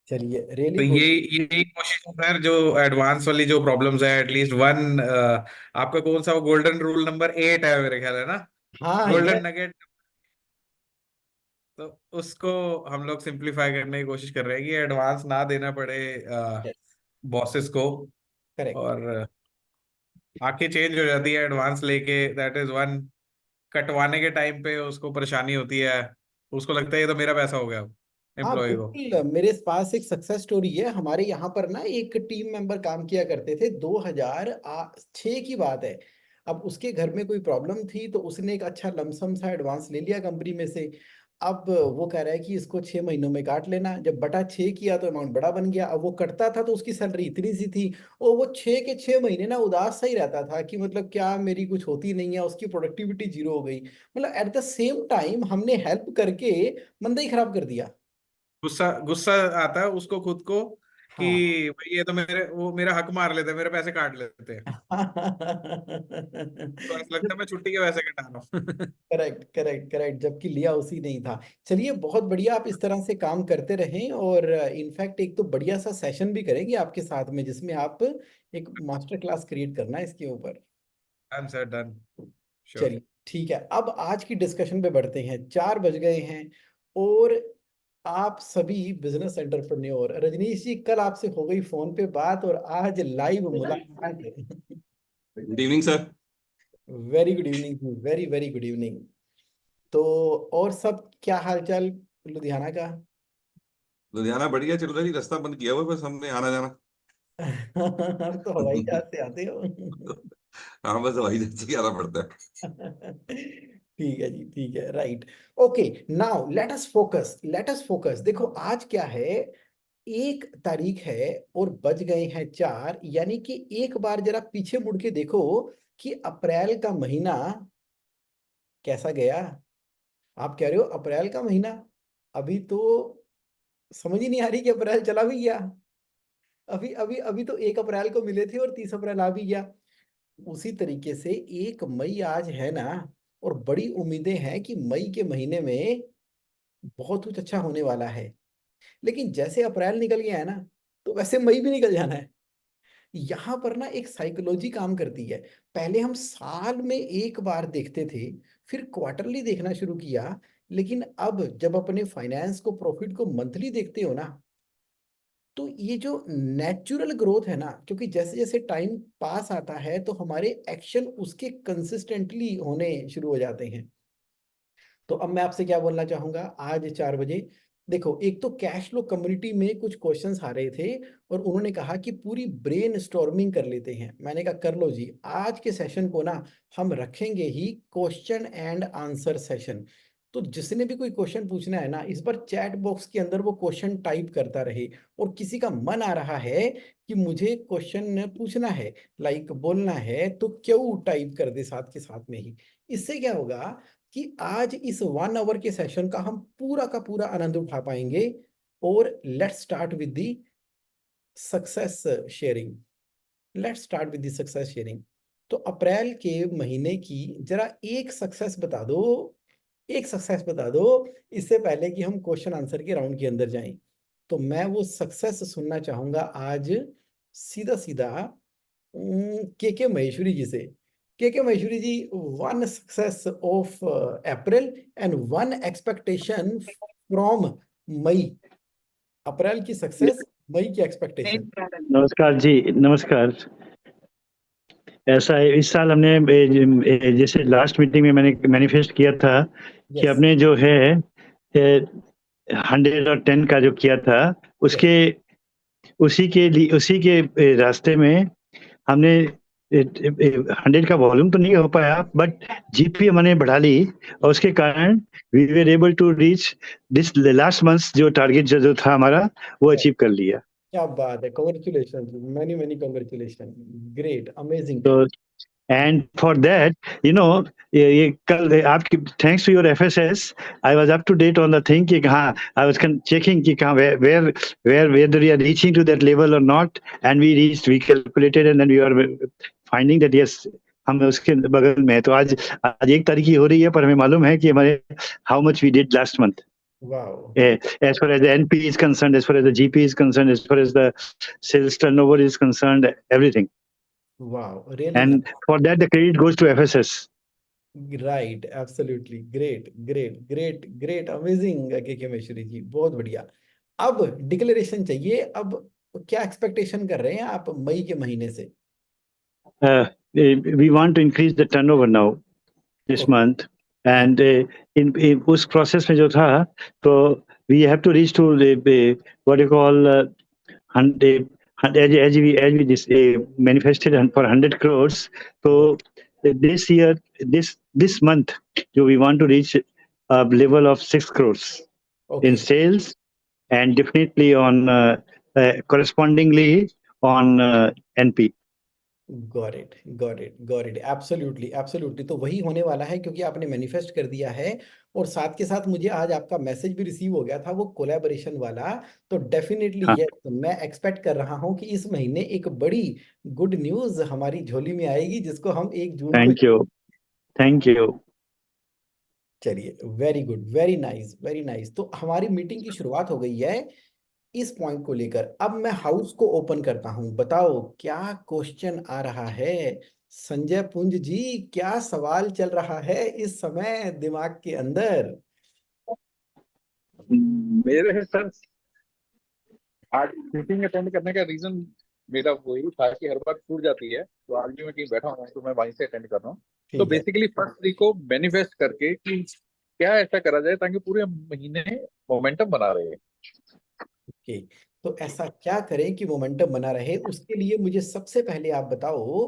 चलिए, रियली तो गुड। यही कोशिश है सर, जो एडवांस वाली जो प्रॉब्लम्स है एटलीस्ट वन। आपका कौन सा, वो गोल्डन रूल नंबर 8 है मेरे ख्याल, है ना? हाँ ये। Golden nugget. तो उसको हम लोग सिंप्लीफाई करने की कोशिश कर रहे हैं कि एडवांस ना देना पड़े यस। बॉसेस को। करेक्ट। और आंखें चेंज हो जाती है एडवांस लेके, दैट इज वन। कटवाने के टाइम पे उसको परेशानी होती है, उसको लगता है ये तो मेरा पैसा हो गया, हाँ एम्प्लॉय को। बिल्कुल, मेरे पास एक सक्सेस स्टोरी है। हमारे यहाँ पर ना एक टीम मेंबर काम किया करते थे, 2006 की बात है। अब उसके घर में कोई प्रॉब्लम थी, तो उसने एक अच्छा लमसम सा एडवांस ले लिया कंपनी में से। अब वो कह रहा है कि इसको 6 महीनों में काट लेना। जब बटा 6 किया तो अमाउंट बड़ा बन गया। अब वो कटता था तो उसकी सैलरी इतनी सी थी, और वो 6 के 6 महीने ना उदास सा ही रहता था कि मतलब क्या मेरी कुछ होती नहीं है, उसकी प्रोडक्टिविटी जीरो हो गई। मतलब एट द सेम टाइम हमने हेल्प करके मंदा ही खराब कर दिया। गुस्सा गुस्सा आता है उसको खुद को कि हाँ। भाई ये तो वो मेरा हक मार लेते हैं, मेरे पैसे काट लेते हैं। तो ऐसा लगता है मैं छुट्टी के पैसे कटा रहा हूँ। करेक्ट करेक्ट करेक्ट, जबकि लिया उसी नहीं था। चलिए, बहुत बढ़िया, आप इस तरह से काम करते रहें। और इनफैक्ट एक तो बढ़िया सा सेशन भी करेंगे आपके साथ में, जिसमें आप एक मास्टर क्लास क्रिएट करना है इसके ऊपर। Done sir, done. श्योर। चलिए ठीक है, अब आज की डिस्कशन पे बढ़ते हैं। 4 बज गए हैं। और आप सभी बिजनेस एंटरप्रेन्योर, रजनीश जी कल आपसे हो गई फोन पे बात, और आज लाइव मुलाकात है। Good evening sir. Very good evening, very very good evening. तो और सब क्या हाल चाल लुधियाना का? लुधियाना बढ़िया चल रही, रास्ता बंद किया हुआ है, बस हमने आना जाना। आप तो हवाई जहाज से आते हो। हाँ, बस हवाई जहाज से ही आना पड़ता है। ठीक है जी, ठीक है, right. Okay, now let us focus. देखो आज क्या है, 1 तारीख है और बज गए हैं 4, यानी कि एक बार जरा पीछे मुड़ के देखो कि अप्रैल का महीना कैसा गया। आप कह रहे हो अप्रैल का महीना, अभी तो समझ ही नहीं आ रही कि अप्रैल चला भी गया। अभी अभी अभी तो 1 अप्रैल को मिले थे और 30 अप्रैल आ भी गया। उसी तरीके से 1 मई आज है ना, और बड़ी उम्मीदें हैं कि मई के महीने में बहुत कुछ अच्छा होने वाला है। लेकिन जैसे अप्रैल निकल गया है ना, तो वैसे मई भी निकल जाना है। यहाँ पर ना एक साइकोलॉजी काम करती है। पहले हम साल में एक बार देखते थे, फिर क्वार्टरली देखना शुरू किया। लेकिन अब जब अपने फाइनेंस को, प्रॉफिट को मंथली देखते हो ना, तो ये जो नेचुरल ग्रोथ है ना, क्योंकि जैसे जैसे टाइम पास आता है तो हमारे एक्शन उसके कंसिस्टेंटली होने शुरू हो जाते हैं। तो अब मैं आपसे क्या बोलना चाहूंगा आज 4 बजे। देखो, एक तो कैश फ्लो कम्युनिटी में कुछ क्वेश्चंस आ रहे थे, और उन्होंने कहा कि पूरी ब्रेन स्टॉर्मिंग कर लेते हैं। मैंने कहा कर लो जी, आज के सेशन को ना हम रखेंगे ही क्वेश्चन एंड आंसर सेशन। तो जिसने भी कोई क्वेश्चन पूछना है ना, इस बार चैट बॉक्स के अंदर वो क्वेश्चन टाइप करता रहे। और किसी का मन आ रहा है कि मुझे क्वेश्चन पूछना है, लाइक बोलना है, तो क्यों टाइप कर दे साथ के साथ में ही। इससे क्या होगा कि आज इस 1 आवर के सेशन का हम पूरा का पूरा आनंद उठा पाएंगे। और let's start with the success sharing. Let's start with the success sharing. तो अप्रैल के महीने की जरा एक सक्सेस बता दो, एक सक्सेस बता दो, इससे पहले कि हम क्वेश्चन आंसर के राउंड के अंदर जाएं। तो मैं वो सक्सेस सुनना चाहूंगा आज, सीधा सीधा के महेश्वरी जी से। K Maheshwari ji, one success of April and one expectation from May. April की सक्सेस, मई की एक्सपेक्टेशन। नमस्कार जी, नमस्कार। ऐसा है, इस साल हमने जैसे लास्ट मीटिंग में मैंने मैनिफेस्ट किया था कि यस। अपने जो है 100 और 10 का जो किया था, यस। उसके उसी के लिए, उसी के रास्ते में हमने 100 का वॉल्यूम तो नहीं हो पाया, बट जीपी हमने बढ़ा ली। और उसके कारण we were able to reach this last month, जो टारगेट जो था हमारा, वो अचीव कर लिया। क्या बात है, congratulation, many many congratulation. Great, amazing. तो and for that, you know, ये कल आपकी, thanks to your FSS, I was up to date on the thing कि हाँ, आई वाज चेकिंग कि कहाँ, where where whether we are reaching to that level और not, and we reached, we calculated, and then we are finding that yes, हम उसके बगल में हैं। तो आज आज 1 तारीख ही हो रही है, पर हमें मालूम है कि हमारे how much we did last month. Wow as far as the NP is concerned, as far as the GP is concerned, as far as the sales turnover is concerned, everything. Wow really And for that, the credit goes to FSS. Right absolutely great great great great amazing के मिश्री जी बहुत बढ़िया। अब declaration चाहिए। अब क्या expectation कर रहे हैं आप मई के महीने से? We want to increase the turnover now this Okay. month, and in उस process में जो था, तो we have to reach to what you call 100, as we this manifested for 100 crores. So this year, this month, we want to reach a level of 6 crores Okay. in sales, and definitely on correspondingly on NP. Got it got it got it absolutely absolutely. तो वही होने वाला है क्योंकि आपने manifest कर दिया है। और साथ के साथ मुझे आज आपका मैसेज भी रिसीव हो गया था वो कोलैबोरेशन वाला। तो डेफिनेटली हाँ। यस, मैं एक्सपेक्ट कर रहा हूं कि इस महीने एक बड़ी गुड न्यूज हमारी झोली में आएगी जिसको हम 1 जून को। Thank you. Thank you. चलिए very good very nice very nice. तो हमारी मीटिंग की शुरुआत हो गई है इस पॉइंट को लेकर। अब मैं हाउस को ओपन करता हूं। बताओ क्या क्वेश्चन आ रहा है? संजय पुंज जी, क्या सवाल चल रहा है इस समय दिमाग के अंदर? मेरे सर आज मीटिंग अटेंड करने का रीजन मेरा वही था कि हर बार छूट जाती है, तो आज भी मैं कहीं बैठा हूँ तो मैं वहीं से अटेंड कर रहा हूँ। तो ठीक है। बेसिकली फर्स्ट वीक को मैनिफेस्ट करके कि क्या ऐसा करा जाए ताकि पूरे महीने मोमेंटम बना रहे। ओके, तो ऐसा क्या करें कि मोमेंटम बना रहे? उसके लिए मुझे सबसे पहले आप बताओ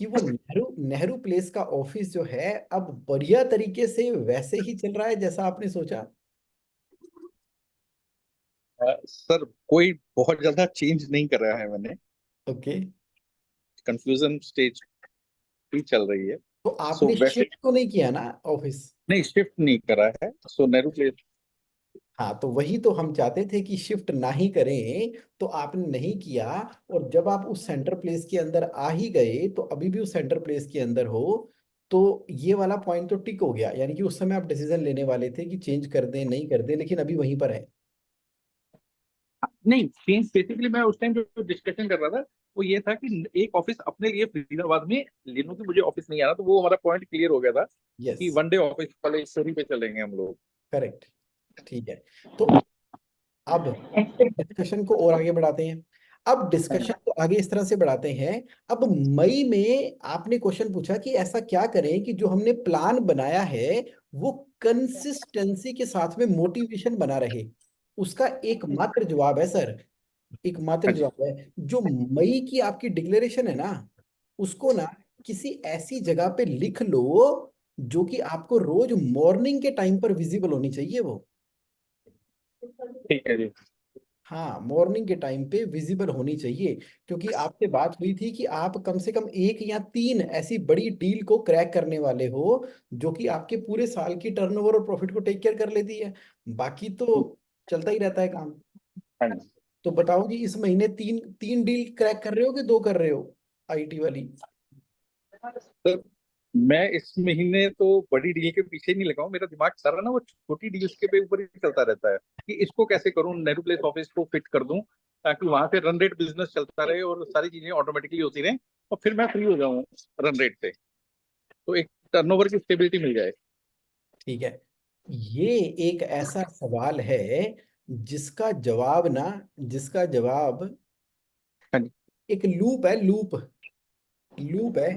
कि वो नेहरू नेहरू प्लेस का ऑफिस जो है अब बढ़िया तरीके से वैसे ही चल रहा है जैसा आपने सोचा? सर कोई बहुत ज्यादा चेंज नहीं कर रहा है मैंने, ओके, कंफ्यूजन स्टेज ही चल रही है। तो आपने वैसे शिफ्ट तो नहीं किया ना ऑफिस? नहीं, शिफ्ट नहीं करा है। सो नेहरू प्लेस हाँ, तो वही तो हम चाहते थे कि शिफ्ट ना ही करें, तो आपने नहीं किया। और जब आप उस सेंटर प्लेस के अंदर आ ही गए तो अभी भी उस सेंटर प्लेस के अंदर हो, तो ये वाला पॉइंट तो टिक हो गया। यानी कि उस समय आप डिसीजन लेने वाले थे कि चेंज कर दें नहीं कर दें, लेकिन अभी वहीं पर है। नहीं, चेंज बेसिकली मैं उस टाइम जो डिस्कशन कर रहा था वो ये था कि एक ऑफिस अपने लिए फरीदाबाद में ले लूं कि मुझे ऑफिस नहीं आना। तो वो हमारा पॉइंट क्लियर हो गया था यस, कि वन डे ऑफिस वाले स्टोरी पे चलेंगे हम लोग। करेक्ट, ठीक है। तो अब डिस्कशन को और आगे बढ़ाते हैं। अब डिस्कशन को आगे इस तरह से बढ़ाते हैं। अब मई में आपने क्वेश्चन पूछा कि ऐसा क्या करें कि जो हमने प्लान बनाया है वो कंसिस्टेंसी के साथ में मोटिवेशन बना रहे। उसका एकमात्र जवाब है सर, एकमात्र जवाब है जो मई की आपकी डिक्लेरेशन है ना, उसको ना किसी ऐसी जगह पे लिख लो जो कि आपको रोज मॉर्निंग के टाइम पर विजिबल होनी चाहिए वो। ठीक है जी। हाँ, मॉर्निंग के टाइम पे विजिबल होनी चाहिए। क्योंकि आपसे बात हुई थी कि आप कम से कम 1 या 3 ऐसी बड़ी डील को क्रैक करने वाले हो जो कि आपके पूरे साल की टर्नओवर और प्रॉफिट को टेक केयर कर लेती है। बाकी तो चलता ही रहता है काम। हाँ जी। तो बताओ कि इस महीने 3 डील क्रैक कर रहे हो कि 2 कर रहे हो आईटी वाली? सर मैं इस महीने तो बड़ी डील के पीछे नहीं लगा हूं। मेरा दिमाग सारा ना वो छोटी डील्स के ऊपर ही चलता रहता है कि इसको कैसे करूं, नेहरू प्लेस ऑफिस को फिट कर दूं ताकि वहां से रन रेट बिजनेस चलता रहे और सारी चीजें ऑटोमेटिकली होती रहे और फिर मैं फ्री हो जाऊं रन रेट से, तो एक टर्नओवर की स्टेबिलिटी मिल जाए। ठीक है, ये एक ऐसा सवाल है जिसका जवाब ना, जिसका जवाब हाँ जी। एक लूप है, लूप लूप है।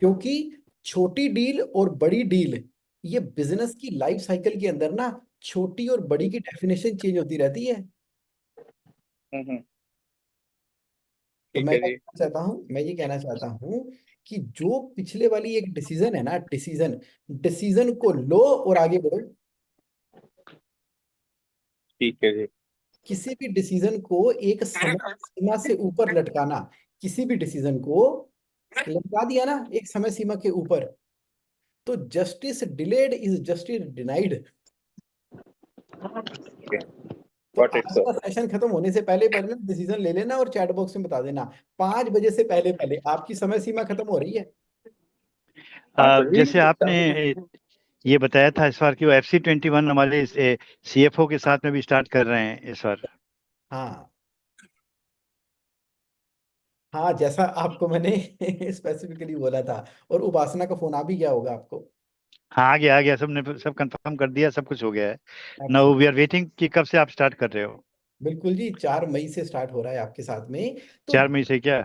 क्योंकि छोटी डील और बड़ी डील, ये बिजनेस की लाइफ साइकिल के अंदर ना छोटी और बड़ी की डेफिनेशन चेंज होती रहती है। तो ठीक मैं है क्या जी। कहना चाहता हूँ, मैं ये कहना चाहता हूँ कि जो पिछले वाली एक डिसीजन है ना, डिसीजन डिसीजन को लो और आगे बढ़ो। ठीक है जी। किसी भी डिसीजन को एक समय सीमा से ऊपर लटकाना, किसी भी डिसीजन को लटका दिया ना एक समय सीमा के ऊपर, तो justice delayed is justice denied. तो गॉट इट आज सर। का सेशन खत्म होने से पहले पहले डिसीजन ले लेना और चैट बॉक्स में बता देना 5 बजे से पहले पहले आपकी समय सीमा खत्म हो रही है। जैसे आपने ये बताया था इस बार कि वो FC21 हमारे CFO के साथ में भी स्टार्ट कर रहे हैं इस बार। हाँ हाँ, जैसा आपको मैंने स्पेसिफिकली बोला था। और उपासना का फोन आ भी गया होगा आपको। हाँ, आ गया सबने, सब कंफर्म कर दिया, सब कुछ हो गया है। Now Excellent. We are waiting कि कब से आप स्टार्ट कर रहे हो। बिल्कुल जी, 4 मई से स्टार्ट हो रहा है आपके साथ में। तो 4 मई से क्या?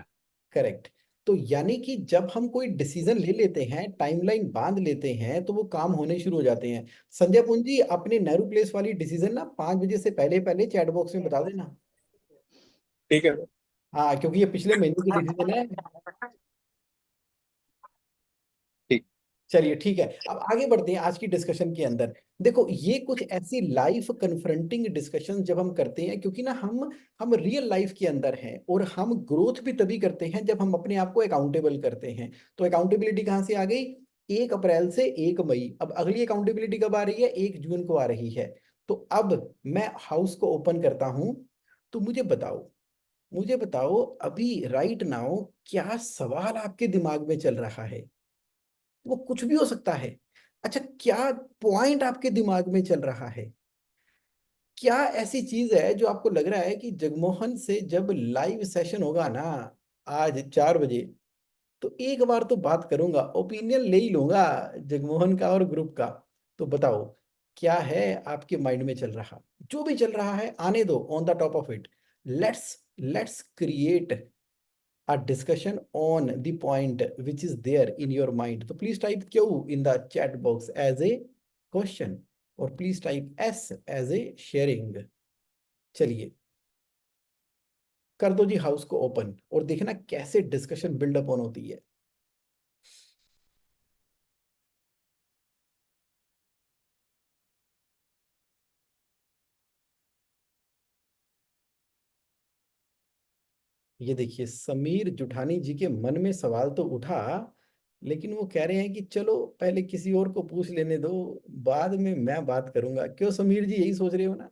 करेक्ट। तो यानी कि जब हम कोई डिसीजन ले लेते हैं, टाइमलाइन बांध लेते हैं, तो वो काम होने शुरू हो जाते हैं। संजय पुंज जी, अपने नेहरू प्लेस वाली डिसीजन ना 5 बजे से पहले पहले चैट बॉक्स में बता देना। ठीक है। हाँ, क्योंकि ये पिछले महीने की डिसीजन है। ठीक। चलिए ठीक है, अब आगे बढ़ते हैं आज की डिस्कशन के अंदर। देखो, ये कुछ ऐसी लाइफ कन्फ्रंटिंग डिस्कशन जब हम करते हैं, क्योंकि ना हम रियल लाइफ के अंदर हैं, और हम ग्रोथ भी तभी करते हैं जब हम अपने आप को अकाउंटेबल करते हैं। तो अकाउंटेबिलिटी कहाँ से आ गई? 1 अप्रैल से 1 मई। अब अगली अकाउंटेबिलिटी कब आ रही है? 1 जून को आ रही है। तो अब मैं हाउस को ओपन करता हूं। तो मुझे बताओ अभी राइट नाउ क्या सवाल आपके दिमाग में चल रहा है? वो कुछ भी हो सकता है। अच्छा, क्या पॉइंट आपके दिमाग में चल रहा है? क्या ऐसी चीज है जो आपको लग रहा है कि जगमोहन से जब लाइव सेशन होगा ना, आज 4 बजे, तो एक बार तो बात करूंगा, ओपिनियन ले ही लूंगा जगमोहन का और ग्रुप का। तो बताओ, क्या है आपके माइंड में चल रहा? जो भी चल रहा है आने दो, on the top of it. Let's create a discussion on the point which is there in your mind. So please type Q in the chat box as a question, और please type S as a sharing. चलिए, कर दो जी house को open, और देखना कैसे discussion buildup on होती है। ये देखिए, समीर जुठानी जी के मन में सवाल तो उठा, लेकिन वो कह रहे हैं कि चलो पहले किसी और को पूछ लेने दो, बाद में मैं बात करूंगा। क्यों समीर जी, यही सोच रहे हो ना?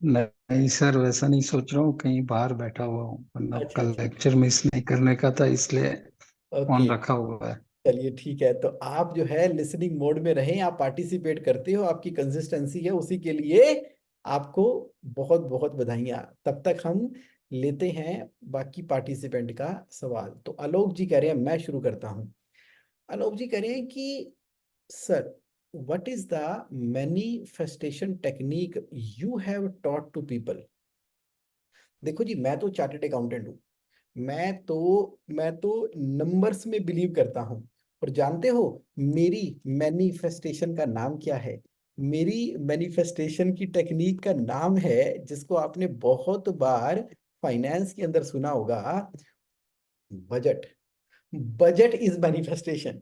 नहीं सर, वैसा नहीं सोच रहा हूँ, कहीं बाहर बैठा हुआ हूँ, वरना अच्छा कल अच्छा। लेक्चर मिस नहीं करने का था, इसलिए ओके, ऑन रखा हुआ है। चलिए ठीक है। तो आप जो है लिसनिंग मोड में रहें, आप पार्टिसिपेट करते हो, आपकी कंसिस्टेंसी है, उसी के लिए आपको बहुत बहुत बधाइयाँ। तब तक हम लेते हैं बाकी पार्टिसिपेंट का सवाल। तो आलोक जी कह रहे हैं, मैं शुरू करता हूं। आलोक जी कह रहे हैं कि sir, what is the manifestation technique you have taught to people? देखो जी, मैं तो चार्टर्ड अकाउंटेंट हूँ। मैं तो नंबर्स में बिलीव करता हूँ। और जानते हो मेरी मैनिफेस्टेशन का नाम क्या है? मेरी मैनिफेस्टेशन की टेक्निक का नाम है, जिसको आपने बहुत बार फाइनेंस के अंदर सुना होगा, budget. Budget is manifestation.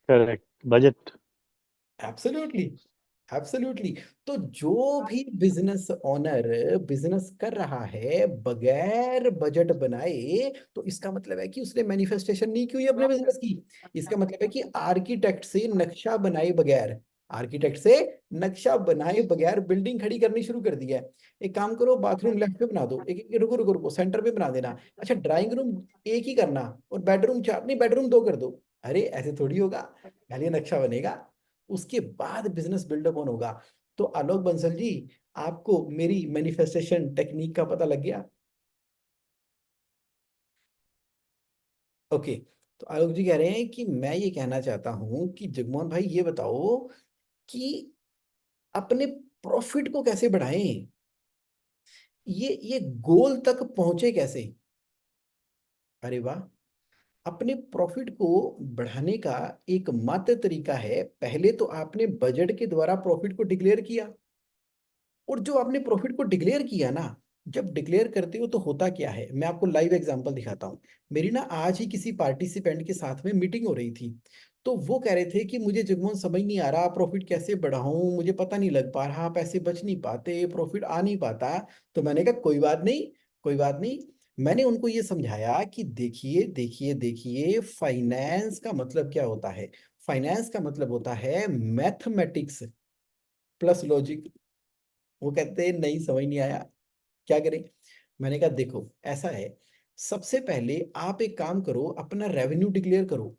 Correct, budget. Absolutely, absolutely. तो जो भी बिजनेस ओनर बिजनेस कर रहा है बगैर बजट बनाए, तो इसका मतलब है कि उसने मैनिफेस्टेशन नहीं की हुई अपने बिजनेस की। इसका मतलब है कि आर्किटेक्ट से नक्शा बनाए बगैर बिल्डिंग खड़ी करनी शुरू कर दी है। एक काम करो, बाथरूम लेफ्ट पे बना दो, रुको रुको रुको, सेंटर पे बना देना। अच्छा, ड्राइंग रूम एक ही करना, और बेडरूम 4 नहीं, बेडरूम 2 कर दो। अरे ऐसे थोड़ी होगा, पहले नक्शा बनेगा, उसके बाद बिजनेस बिल्डअप ऑन होगा। तो आलोक बंसल जी, आपको मेरी मैनिफेस्टेशन टेक्निक का पता लग गया? ओके। तो आलोक जी कह रहे हैं कि मैं ये कहना चाहता हूं कि जगमोहन भाई ये बताओ कि अपने प्रॉफिट को कैसे बढ़ाएं, ये गोल तक पहुंचे कैसे? अरे वाह। अपने प्रॉफिट को बढ़ाने का एक मात्र तरीका है, पहले तो आपने बजट के द्वारा प्रॉफिट को डिक्लेयर किया। और जो आपने प्रॉफिट को डिक्लेयर किया ना, जब डिक्लेयर करते हो तो होता क्या है, मैं आपको लाइव एग्जांपल दिखाता हूँ। मेरी ना आज ही किसी पार्टिसिपेंट के साथ में मीटिंग हो रही थी। तो वो कह रहे थे कि मुझे जगमोहन समझ नहीं आ रहा, प्रॉफिट कैसे बढ़ाऊं, मुझे पता नहीं लग पा रहा, पैसे बच नहीं पाते, प्रॉफिट आ नहीं पाता। तो मैंने कहा कोई बात नहीं, कोई बात नहीं। मैंने उनको ये समझाया कि देखिए देखिए देखिए, फाइनेंस का मतलब क्या होता है? फाइनेंस का मतलब होता है मैथमेटिक्स प्लस लॉजिक। वो कहते हैं नहीं, समझ नहीं आया, क्या करें? मैंने कहा देखो, ऐसा है सबसे पहले आप एक काम करो, अपना रेवेन्यू डिक्लेयर करो।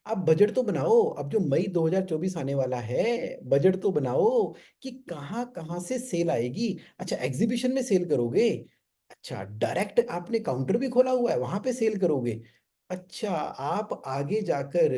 आप बजट तो बनाओ, अब जो मई 2024 आने वाला है, बजट तो बनाओ कि कहाँ कहाँ से सेल आएगी। अच्छा, एग्जीबिशन में सेल करोगे? अच्छा, डायरेक्ट आपने काउंटर भी खोला हुआ है, वहां पे सेल करोगे? अच्छा, आप आगे जाकर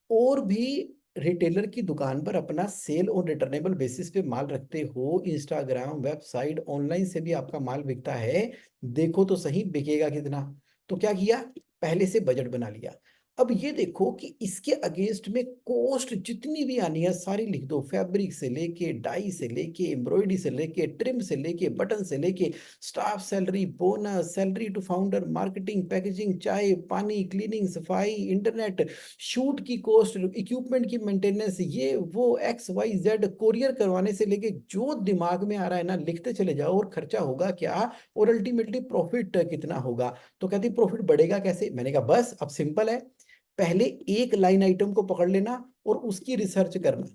और भी रिटेलर की दुकान पर अपना सेल और रिटर्नेबल बेसिस पे माल रखते हो, इंस्टाग्राम, वेबसाइट, ऑनलाइन से भी आपका माल बिकता है। देखो तो सही बिकेगा कितना। तो क्या किया, पहले से बजट बना लिया। अब ये देखो कि इसके अगेंस्ट में कॉस्ट जितनी भी आनी है सारी लिख दो, फैब्रिक से लेके, डाई से लेके, एम्ब्रॉयडरी से लेके, ट्रिम से लेके, बटन से लेके, staff salary, bonus, salary to founder, marketing, packaging, चाय पानी, क्लीनिंग, सफाई, इंटरनेट, शूट की कॉस्ट, इक्विपमेंट की मेंटेनेंस, ये वो XYZ, कोरियर करवाने से लेके जो दिमाग में आ रहा है ना लिखते चले जाओ, और खर्चा होगा क्या और अल्टीमेटली प्रॉफिट कितना होगा। तो कहती प्रॉफिट बढ़ेगा कैसे? मैंने कहा बस अब सिंपल है, पहले एक लाइन आइटम को पकड़ लेना और उसकी रिसर्च करना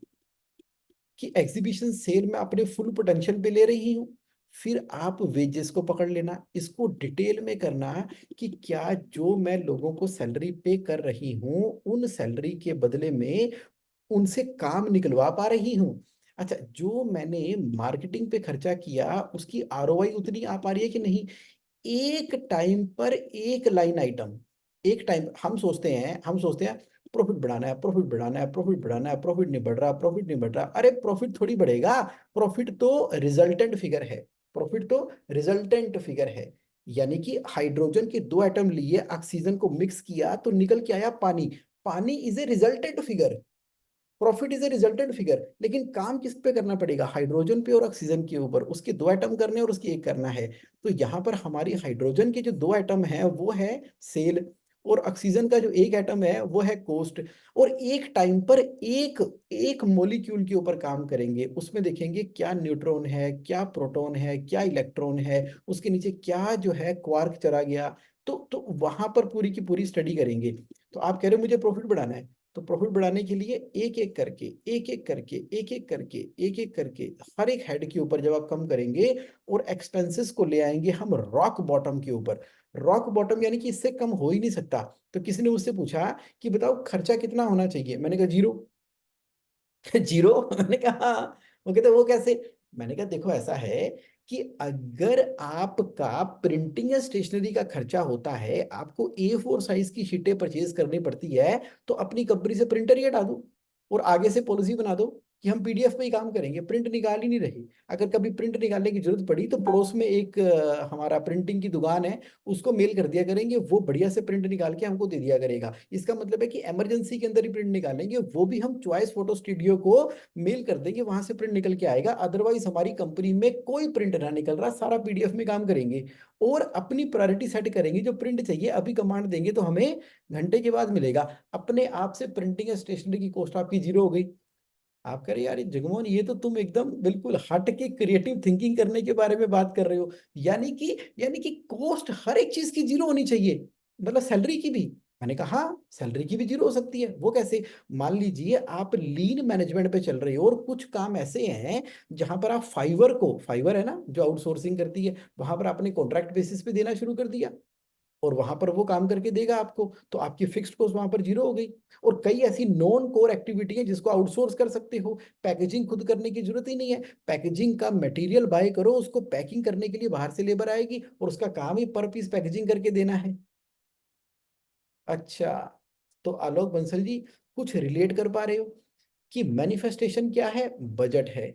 कि एग्जीबिशन सेल में अपने फुल पोटेंशियल पे ले रही हूँ। फिर आप वेजेस को पकड़ लेना, इसको डिटेल में करना कि क्या जो मैं लोगों को सैलरी पे कर रही हूँ उन सैलरी के बदले में उनसे काम निकलवा पा रही हूँ। अच्छा, जो मैंने मार्केटिंग पे खर्चा किया उसकी ROI उतनी आ पा रही है कि नहीं। एक टाइम पर एक लाइन आइटम, एक टाइम हम सोचते हैं प्रॉफिट बढ़ाना है, प्रॉफिट बढ़ाना है, प्रॉफिट बढ़ाना है, प्रॉफिट नहीं बढ़ रहा, प्रॉफिट नहीं बढ़ रहा। अरे प्रॉफिट थोड़ी बढ़ेगा, प्रॉफिट तो रिजल्टेंट फिगर है, प्रॉफिट तो रिजल्टेंट फिगर है। यानी कि हाइड्रोजन के दो एटम लिए, ऑक्सीजन को मिक्स किया तो निकल के आया पानी। पानी is a resultant figure, profit is a resultant figure. लेकिन काम किस पे करना पड़ेगा, हाइड्रोजन पे और ऑक्सीजन के ऊपर, उसके दो एटम करने और उसकी एक करना है। तो यहाँ पर हमारी हाइड्रोजन के जो दो एटम है वो है सेल, और ऑक्सीजन का जो एक एटम है वो है कोस्ट। और एक टाइम पर एक एक मॉलिक्यूल के ऊपर काम करेंगे, उसमें देखेंगे क्या न्यूट्रॉन है, क्या प्रोटॉन है, क्या इलेक्ट्रॉन है, उसके नीचे क्या जो है क्वार्क चला गया। तो वहां पर पूरी की पूरी स्टडी करेंगे। तो आप कह रहे हो मुझे प्रॉफिट बढ़ाना है, तो प्रॉफिट बढ़ाने के लिए एक एक करके, एक एक करके, एक एक करके, एक एक करके हर एक हेड के ऊपर जब आप कम करेंगे और एक्सपेंसेस को ले आएंगे हम रॉक बॉटम के ऊपर। रॉक बॉटम यानी कि इससे कम हो ही नहीं सकता। तो किसी ने मुझसे पूछा कि बताओ खर्चा कितना होना चाहिए, मैंने कहा जीरो। जीरो। मैंने कहा हाँ। वो कहते वो कैसे? मैंने कहा देखो ऐसा है कि अगर आपका प्रिंटिंग या स्टेशनरी का खर्चा होता है, आपको A4 साइज की शीटें परचेज करनी पड़ती है, तो अपनी कंपनी से प्रिंटर ही हटा दो और आगे से पॉलिसी बना दो कि हम PDF पे ही काम करेंगे, प्रिंट निकाल ही नहीं रहे। अगर कभी प्रिंट निकालने की जरूरत पड़ी तो पड़ोस में एक हमारा प्रिंटिंग की दुकान है, उसको मेल कर दिया करेंगे, वो बढ़िया से प्रिंट निकाल के हमको दे दिया करेगा। इसका मतलब है कि इमरजेंसी के अंदर ही प्रिंट निकालेंगे, वो भी हम चॉइस फोटो स्टूडियो को मेल कर देंगे, वहां से प्रिंट निकल के आएगा। अदरवाइज हमारी कंपनी में कोई प्रिंट ना निकल रहा, सारा PDF में काम करेंगे और अपनी प्रायोरिटी सेट करेंगे। जो प्रिंट चाहिए अभी कमांड देंगे तो हमें घंटे के बाद मिलेगा। अपने आप से प्रिंटिंग स्टेशनरी की कॉस्ट आपकी जीरो हो गई। आप कह रहे यार जगमोहन ये तो तुम एकदम बिल्कुल हट के क्रिएटिव थिंकिंग करने के बारे में बात कर रहे हो। यानी कि कॉस्ट हर एक चीज की जीरो होनी चाहिए, मतलब सैलरी की भी। मैंने कहा हाँ, सैलरी की भी जीरो हो सकती है। वो कैसे? मान लीजिए आप लीन मैनेजमेंट पे चल रहे हो और कुछ काम ऐसे हैं जहां पर आप फाइवर है ना जो आउटसोर्सिंग करती है, वहां पर आपने कॉन्ट्रैक्ट बेसिस पे देना शुरू कर दिया और वहां पर वो काम करके देगा आपको, तो आपकी फिक्स्ड कॉस्ट वहां पर जीरो हो गई। और कई ऐसी नॉन कोर एक्टिविटी है जिसको आउटसोर्स कर सकते हो, पैकेजिंग खुद करने की जरूरत ही नहीं है। पैकेजिंग का मटेरियल बाय करो, उसको पैकिंग करने के लिए बाहर से लेबर आएगी और उसका काम ही पर पीस पैकेजिंग करके देना है। अच्छा, तो आलोक बंसल जी कुछ रिलेट कर पा रहे हो कि मैनिफेस्टेशन क्या है, बजट है।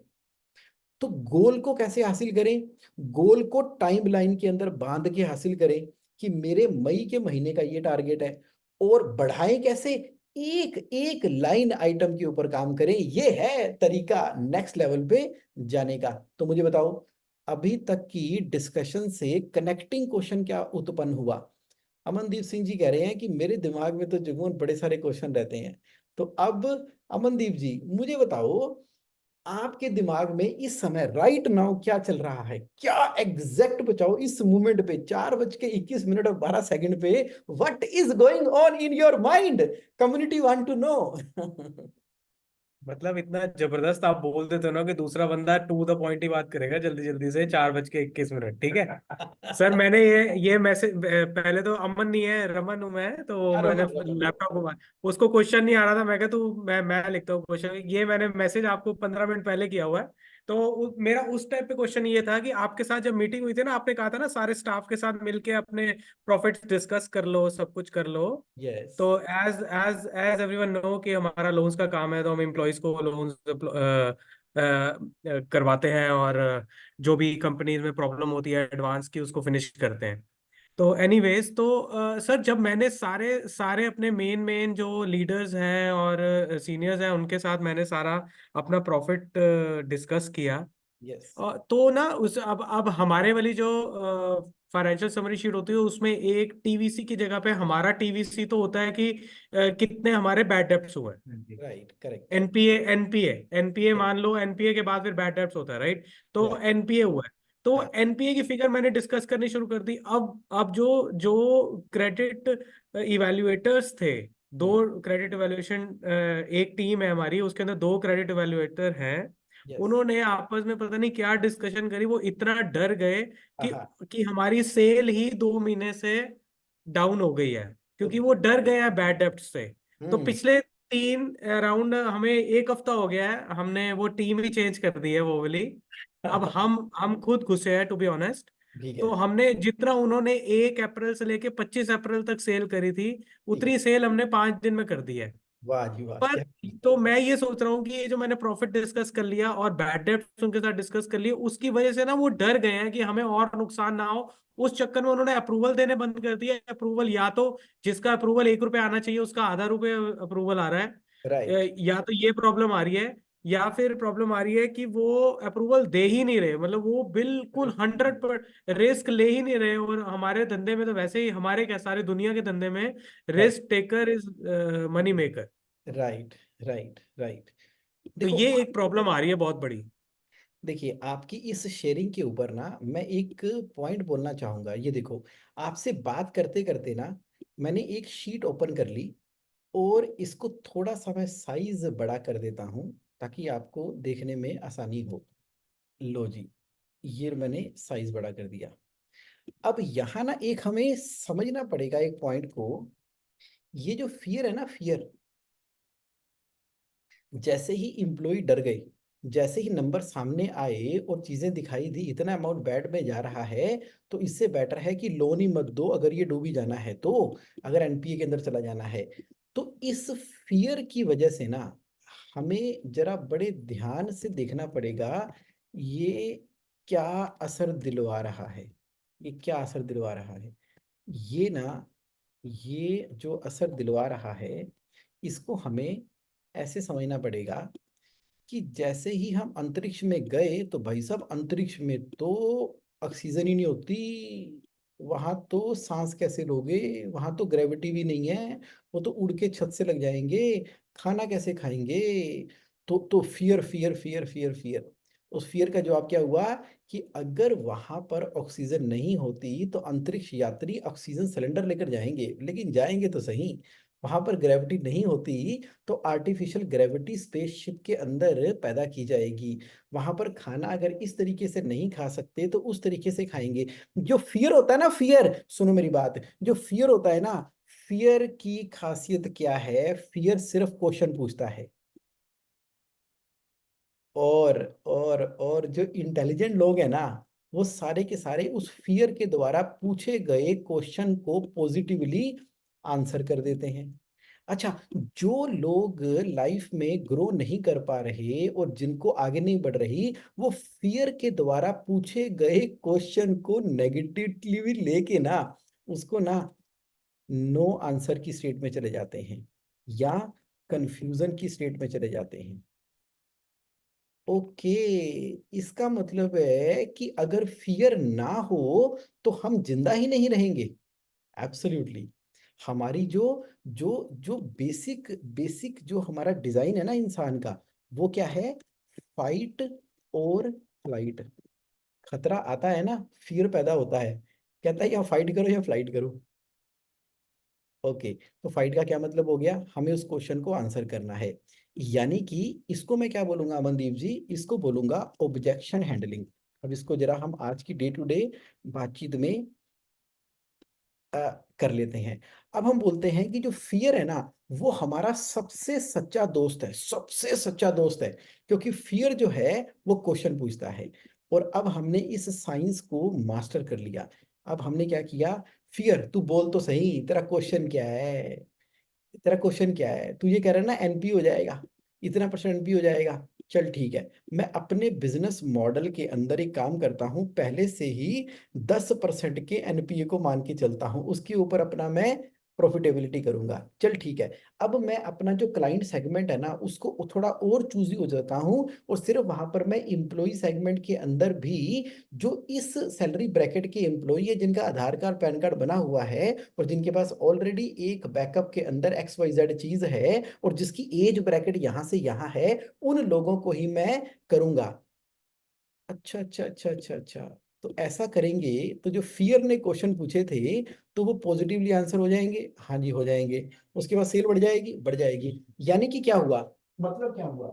तो गोल को कैसे हासिल करें? गोल को टाइम लाइन के अंदर बांध के हासिल करें कि मेरे मई के महीने का ये टारगेट है, और बढ़ाएं कैसे? एक एक लाइन आइटम के ऊपर काम करें। ये है तरीका नेक्स्ट लेवल पे जाने का। तो मुझे बताओ अभी तक की डिस्कशन से कनेक्टिंग क्वेश्चन क्या उत्पन्न हुआ? अमनदीप सिंह जी कह रहे हैं कि मेरे दिमाग में तो जुगमन बड़े सारे क्वेश्चन रहते हैं। तो अब अमनदीप जी मुझे बताओ, आपके दिमाग में इस समय राइट नाउ क्या चल रहा है? क्या एग्जैक्ट बचाओ इस मोमेंट पे 4:21 और 12 सेकंड पे, what is going on in your mind? Community want to know. मतलब इतना जबरदस्त आप बोल देते हो ना कि दूसरा बंदा टू द पॉइंट ही बात करेगा जल्दी जल्दी से, 4:21, ठीक है। सर मैंने ये मैसेज, पहले तो अमन नहीं है, रमन हूं मैं, तो अरे मैंने मतलब लैपटॉप को, उसको क्वेश्चन नहीं आ रहा था, मैं कहा तू, मैं लिखता हूँ क्वेश्चन, ये मैंने मैसेज आपको 15 मिनट पहले किया हुआ है। तो मेरा उस टाइप पे क्वेश्चन ये था कि आपके साथ जब मीटिंग हुई थी ना, आपने कहा था ना सारे स्टाफ के साथ मिलके अपने प्रॉफिट्स डिस्कस कर लो, सब कुछ कर लो। यस तो as as as everyone know कि हमारा लोन्स का काम है, तो हम एम्प्लॉयज को लोन्स करवाते हैं, और जो भी कंपनीज में प्रॉब्लम होती है एडवांस की, उसको फिनिश करते हैं। तो एनीवेज, तो सर जब मैंने सारे सारे अपने मेन मेन जो लीडर्स हैं और सीनियर्स हैं उनके साथ मैंने सारा अपना प्रॉफिट डिस्कस किया, यस तो ना उस अब हमारे वाली जो फाइनेंशियल समरी शीट होती है उसमें एक टीवीसी की जगह पे हमारा टीवीसी तो होता है कि कितने हमारे बैड डेब्ट्स हुए। Right correct NPA NPA NPA correct मान लो, एनपीए के बाद फिर बैड डेब्ट्स होता है, राइट। तो राइट एनपीए हुआ है, तो हाँ एनपीए की फिगर मैंने डिस्कस करनी शुरू कर दी। अब जो जो क्रेडिट इवेल्युएटर्स थे, दो क्रेडिट इवेल्युएशन, एक टीम है हमारी, उसके अंदर दो क्रेडिट इवेल्युएटर हैं। यस उन्होंने आपस में पता नहीं क्या डिस्कशन करी, वो इतना डर गए कि हाँ कि हमारी सेल ही 2 महीने से डाउन हो गई है, तो क्योंकि वो डर गए हैं बैड डेब्ट से। तो हम्म पिछले 3 राउंड, हमें 1 हफ्ता हो गया है, हमने वो टीम ही चेंज कर दी है वो वाली। अब हम खुद घुसे हैं, टू बी ऑनेस्ट। ठीक तो है हमने जितना उन्होंने 1 अप्रैल से लेके 25 अप्रैल तक सेल करी थी, ठीक है उतनी सेल हमने 5 दिन में कर दी है। वाह जी वाह पर क्या तो मैं ये सोच रहा हूँ कि ये जो मैंने प्रॉफिट डिस्कस कर लिया और बैड डेब्ट्स उनके साथ डिस्कस कर लिया, उसकी वजह से ना वो डर गए हैं कि हमें और नुकसान ना हो। उस चक्कर में उन्होंने अप्रूवल देने बंद कर दिया। अप्रूवल या तो जिसका अप्रूवल 1 रुपये आना चाहिए उसका आधा रुपये अप्रूवल आ रहा है, राइट या तो ये प्रॉब्लम आ रही है, या फिर प्रॉब्लम आ रही है कि वो अप्रूवल दे ही नहीं रहे, मतलब वो बिल्कुल 100% रिस्क ले ही नहीं रहे। और हमारे धंधे में तो वैसे ही, हमारे क्या सारे दुनिया के धंधे में right risk taker is money maker. Right right right तो देखो ये एक प्रॉब्लम आ रही है बहुत बड़ी। देखिए आपकी इस शेयरिंग के ऊपर ना मैं एक पॉइंट बोलना चाहूंगा। ये देखो आपसे बात करते करते ना मैंने एक शीट ओपन कर ली और इसको थोड़ा सा मैं साइज बड़ा कर देता हूँ ताकि आपको देखने में आसानी हो। लो जी, ये मैंने साइज बड़ा कर दिया। अब यहाँ ना एक हमें समझना पड़ेगा एक पॉइंट को। ये जो फियर है ना, फियर, जैसे ही इम्प्लॉय डर गए, जैसे ही नंबर सामने आए और चीजें दिखाई दी इतना अमाउंट बैड में जा रहा है, तो इससे बेटर है कि लोन ही मत दो अगर ये डूबी जाना है तो, अगर एनपीए के अंदर चला जाना है तो। इस फियर की वजह से ना हमें जरा बड़े ध्यान से देखना पड़ेगा ये क्या असर दिलवा रहा है। ये क्या असर दिलवा रहा है, ये ना, ये जो असर दिलवा रहा है इसको हमें ऐसे समझना पड़ेगा कि जैसे ही हम अंतरिक्ष में गए तो भाई साहब अंतरिक्ष में तो ऑक्सीजन ही नहीं होती, वहां तो सांस कैसे लोगे, वहां तो ग्रेविटी भी नहीं है, वो तो उड़ के छत से लग जाएंगे, खाना कैसे खाएंगे। तो fear fear fear fear fear, उस फियर का जवाब क्या हुआ कि अगर वहां पर ऑक्सीजन नहीं होती तो अंतरिक्ष यात्री ऑक्सीजन सिलेंडर लेकर जाएंगे, लेकिन जाएंगे तो सही, वहां पर ग्रेविटी नहीं होती तो आर्टिफिशियल ग्रेविटी स्पेसशिप के अंदर पैदा की जाएगी। वहां पर खाना अगर इस तरीके से नहीं खा सकते तो उस तरीके से खाएंगे। जो फियर होता है ना, फियर, सुनो मेरी बात, जो फियर होता है ना, फियर की खासियत क्या है, फियर सिर्फ क्वेश्चन पूछता है। और जो इंटेलिजेंट लोग हैं ना, वो सारे के सारे उस फियर के द्वारा पूछे गए क्वेश्चन को पॉजिटिवली आंसर कर देते हैं। अच्छा, जो लोग लाइफ में ग्रो नहीं कर पा रहे और जिनको आगे नहीं बढ़ रही, वो फियर के द्वारा पूछे गए क्वेश्चन को नेगेटिवली लेके ना उसको ना नो आंसर की स्टेट में चले जाते हैं या कंफ्यूजन की स्टेट में चले जाते हैं। ओके, इसका मतलब है कि अगर फियर ना हो तो हम जिंदा ही नहीं रहेंगे। एब्सोल्युटली। हमारी जो जो जो बेसिक बेसिक जो हमारा डिजाइन है ना इंसान का, वो क्या है, फाइट और फ्लाइट। खतरा आता है ना, फियर पैदा होता है, कहता है या फाइट करो या फ्लाइट करो। ओके, तो फाइट का क्या मतलब हो गया, हमें उस क्वेश्चन को आंसर करना है। यानी कि इसको मैं क्या बोलूंगा अमनदीप जी, इसको बोलूंगा ऑब्जेक्शन हैंडलिंग। अब इसको जरा हम आज की डे टू डे बातचीत में कर लेते हैं। अब हम बोलते हैं कि जो फियर है ना, वो हमारा सबसे सच्चा दोस्त है, सबसे सच्चा दोस्त है। क्योंकि फियर जो है वो क्वेश्चन पूछता है। और अब हमने इस साइंस को मास्टर कर लिया। अब हमने क्या किया, फियर तू बोल तो सही, तेरा क्वेश्चन क्या है, तेरा क्वेश्चन क्या है। तू ये कह रहा है ना एनपी हो जाएगा, इतना परसेंट एनपी हो जाएगा। चल ठीक है, मैं अपने बिजनेस मॉडल के अंदर एक काम करता हूं, पहले से ही 10% के एनपीए को मान के चलता हूं, उसके ऊपर अपना मैं प्रॉफिटेबिलिटी करूंगा। चल ठीक है, अब मैं अपना जो क्लाइंट सेगमेंट है ना उसको थोड़ा और चूजी हो जाता हूं, और सिर्फ वहां पर मैं इंप्लॉय सेगमेंट के अंदर भी जो इस सैलरी ब्रैकेट के एम्प्लॉई है, जिनका आधार कार्ड पैन कार्ड बना हुआ है, और जिनके पास ऑलरेडी एक बैकअप के अंदर XYZ चीज है, और जिसकी एज ब्रैकेट यहां से यहां है, उन लोगों को ही मैं करूंगा। अच्छा अच्छा अच्छा अच्छा अच्छा। तो ऐसा करेंगे तो जो फियर ने क्वेश्चन पूछे थे, तो वो पॉजिटिवली आंसर हो जाएंगे, हाँ जी हो जाएंगे। उसके बाद सेल बढ़ जाएगी, बढ़ जाएगी। यानी कि क्या हुआ, मतलब क्या हुआ,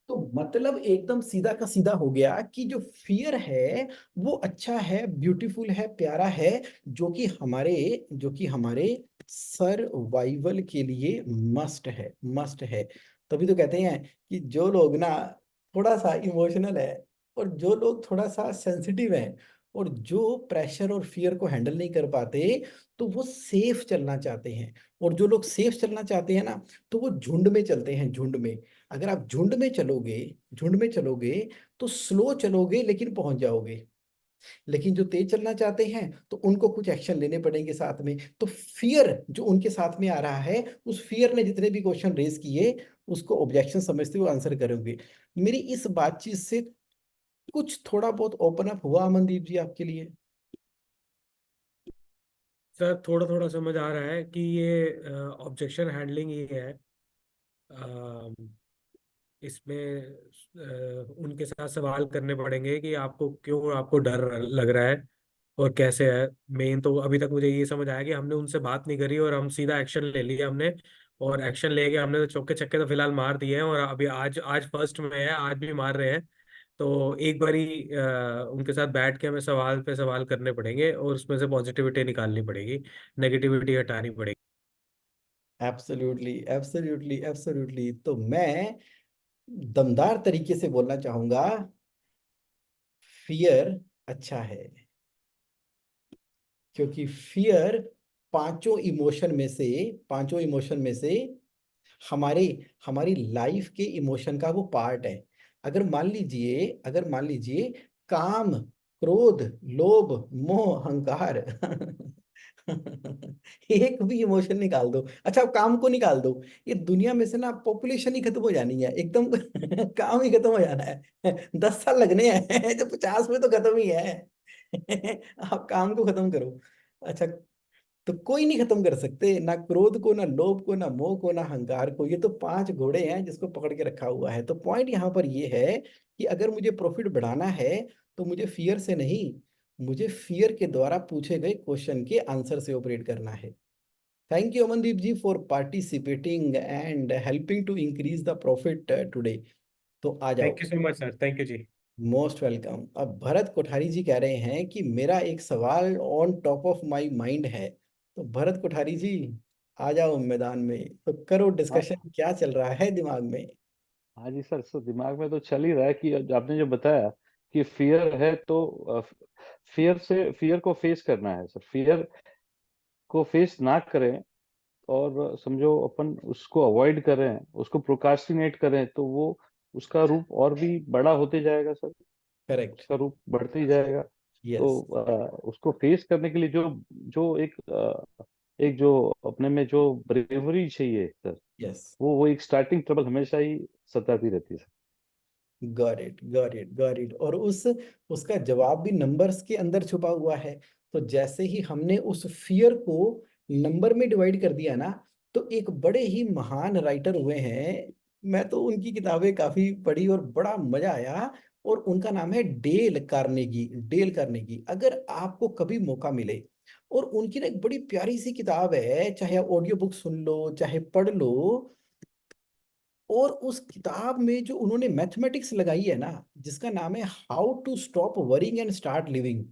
तो मतलब एकदम सीधा का सीधा हो गया कि जो फियर है वो अच्छा है, ब्यूटीफुल है, प्यारा है, जो कि हमारे सर्वाइवल के लिए मस्ट है, मस्ट है। तभी तो कहते हैं कि जो लोग ना थोड़ा सा इमोशनल है, और जो लोग थोड़ा सा सेंसिटिव हैं, और जो प्रेशर और फियर को हैंडल नहीं कर पाते, तो वो सेफ चलना चाहते हैं। और जो लोग सेफ चलना चाहते हैं ना, तो वो झुंड में चलते हैं, झुंड में। अगर आप झुंड में चलोगे, झुंड में चलोगे, तो स्लो चलोगे लेकिन पहुंच जाओगे। लेकिन जो तेज चलना चाहते हैं, तो उनको कुछ एक्शन लेने पड़ेंगे साथ में। तो फियर जो उनके साथ में आ रहा है, उस फियर ने जितने भी क्वेश्चन रेज किए, उसको ऑब्जेक्शन समझते हुए आंसर करोगे। मेरी इस बातचीत से कुछ थोड़ा बहुत ओपन अप हुआ अमनदीप जी आपके लिए? सर थोड़ा थोड़ा समझ आ रहा है कि ये ऑब्जेक्शन हैंडलिंग ही है। अ, इसमें उनके साथ सवाल करने पड़ेंगे कि आपको क्यों, आपको डर लग रहा है और कैसे है। मेन तो अभी तक मुझे ये समझ आया कि हमने उनसे बात नहीं करी और हम सीधा एक्शन ले लिया हमने। और एक्शन लेके हमने तो चौके छक्के तो फिलहाल मार दिए हैं, और अभी आज आज फर्स्ट में है, आज भी मार रहे हैं। तो एक बारी उनके साथ बैठ के हमें सवाल पे सवाल करने पड़ेंगे और उसमें से पॉजिटिविटी निकालनी पड़ेगी, नेगेटिविटी हटानी पड़ेगी। Absolutely absolutely absolutely. तो मैं दमदार तरीके से बोलना चाहूंगा, फियर अच्छा है। क्योंकि फियर पांचों इमोशन में से हमारे हमारी लाइफ के इमोशन का वो पार्ट है। अगर मान लीजिए काम, क्रोध, लोभ, मोह, अहंकार एक भी इमोशन निकाल दो, अच्छा अब काम को निकाल दो, ये दुनिया में से ना पॉपुलेशन ही खत्म हो जानी है एकदम। काम ही खत्म हो जाना है। 10 साल लगने हैं, तो 50 में तो खत्म ही है। आप काम को खत्म करो। अच्छा, तो कोई नहीं खत्म कर सकते, ना क्रोध को, ना लोभ को, ना मोह को, ना अहंकार को। ये तो 5 घोड़े हैं जिसको पकड़ के रखा हुआ है। तो पॉइंट यहाँ पर ये है कि अगर मुझे प्रॉफिट बढ़ाना है, तो मुझे फियर से नहीं, मुझे फियर के द्वारा पूछे गए क्वेश्चन के आंसर से ऑपरेट करना है। Thank you Amandeep ji for participating and helping to increase the profit today. तो आ जाओ। Thank you so much sir, thank you जी। Most welcome. अब भरत कोठारी जी कह रहे हैं कि मेरा एक सवाल on top of my mind है। तो भरत कोठारी जी, आ जाओ मैदान में, तो करो हाँ डिस्कशन, क्या चल रहा है दिमाग में? हाँ जी सर, सो दिमाग में तो चल ही रहा है कि आपने जो बताया कि फियर है, तो फियर को फेस करना है सर। फियर को फेस ना करें और समझो अपन उसको अवॉइड करें, उसको प्रोकास्टिनेट करें, तो वो उसका रूप और भी बड़ा होते जाएगा सर। करेक्ट। उसका रूप बढ़ते ही जाएगा। तो यस। उसको फेस करने के लिए जो जो एक जो अपने में जो ब्रेवरी चाहिए सर, यस। वो एक स्टार्टिंग ट्रबल हमेशा ही सताती रहती है sir. Got it got it got it. और उसका जवाब भी नंबर्स के अंदर छुपा हुआ है। तो जैसे ही हमने उस फियर को नंबर में डिवाइड कर दिया ना, तो एक बड़े ही महान राइटर हुए हैं, मैं तो उनकी किताबें काफी पढ़ी और बड़ा मजा आया। और उनका नाम है डेल कार्नेगी। डेल कार्नेगी, अगर आपको कभी मौका मिले, और उनकी ना एक बड़ी प्यारी सी किताब है, चाहे आप ऑडियो बुक सुन लो चाहे पढ़ लो, और उस किताब में जो उन्होंने मैथमेटिक्स लगाई है ना, जिसका नाम है how to stop worrying and start living,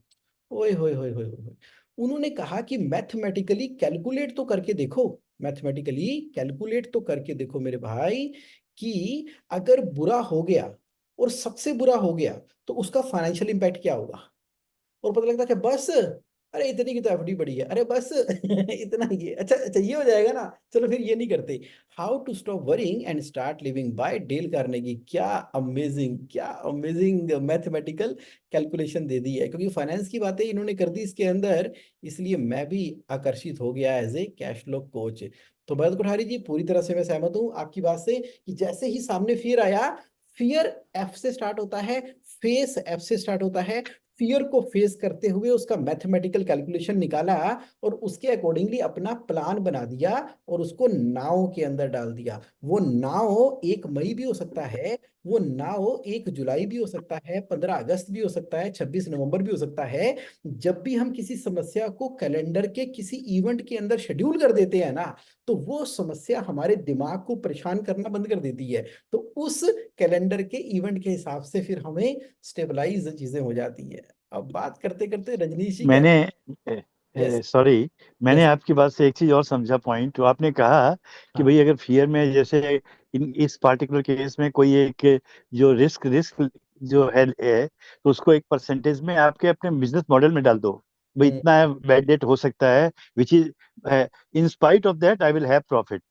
ओए होए होए होए होए, उन्होंने कहा कि मैथमेटिकली कैलकुलेट तो करके देखो, मैथमेटिकली कैलकुलेट तो करके देखो मेरे भाई, कि अगर बुरा हो गया और सबसे बुरा हो गया तो उसका फाइनेंशियल इम्पैक्ट क्या होगा। और पता लगता है कि बस, अरे इतनी की तो एफडी बड़ी है, अरे बस इतना ही है, अच्छा अच्छा ये हो जाएगा ना, चलो फिर ये नहीं करते। How to stop worrying and start living by Dale Carnegie. क्या अमेजिंग मैथमेटिकल कैलकुलेशन दे दी है, क्योंकि फाइनेंस की बातें इन्होंने कर दी इसके अंदर, इसलिए मैं भी आकर्षित हो गया as a cash flow coach. तो भरत कोठारी जी, पूरी तरह से मैं सहमत हूँ आपकी बात से, कि जैसे ही सामने फियर आया, फियर एफ से स्टार्ट होता है, फेस एफ से स्टार्ट होता है, फियर को फेस करते हुए उसका मैथमेटिकल कैलकुलेशन निकाला और उसके अकॉर्डिंगली अपना प्लान बना दिया और उसको नाव के अंदर डाल दिया। वो नाव 1 मई भी हो सकता है, वो नाव 1 जुलाई भी हो सकता है, 15 अगस्त भी हो सकता है, 26 नवंबर भी हो सकता है। जब भी हम किसी समस्या को कैलेंडर के किसी इवेंट के अंदर शेड्यूल कर देते हैं ना, तो वो समस्या हमारे दिमाग को परेशान करना बंद कर देती है। तो उस कैलेंडर के इवेंट के हिसाब से फिर हमें स्टेबलाइज चीजें हो जाती है। अब बात करते करते रजनीश जी मैंने यस सॉरी, मैंने यस आपकी बात से एक चीज और समझा पॉइंट। तो आपने कहा कि हाँ भाई अगर फियर में जैसे इस पार्टिकुलर केस में कोई एक जो रिस्क रिस्क जो है तो उसको एक परसेंटेज में आपके अपने बिजनेस मॉडल में डाल दो, भाई हम्म, इतना बैड डेट हो सकता है, which is in spite of that I will have profit.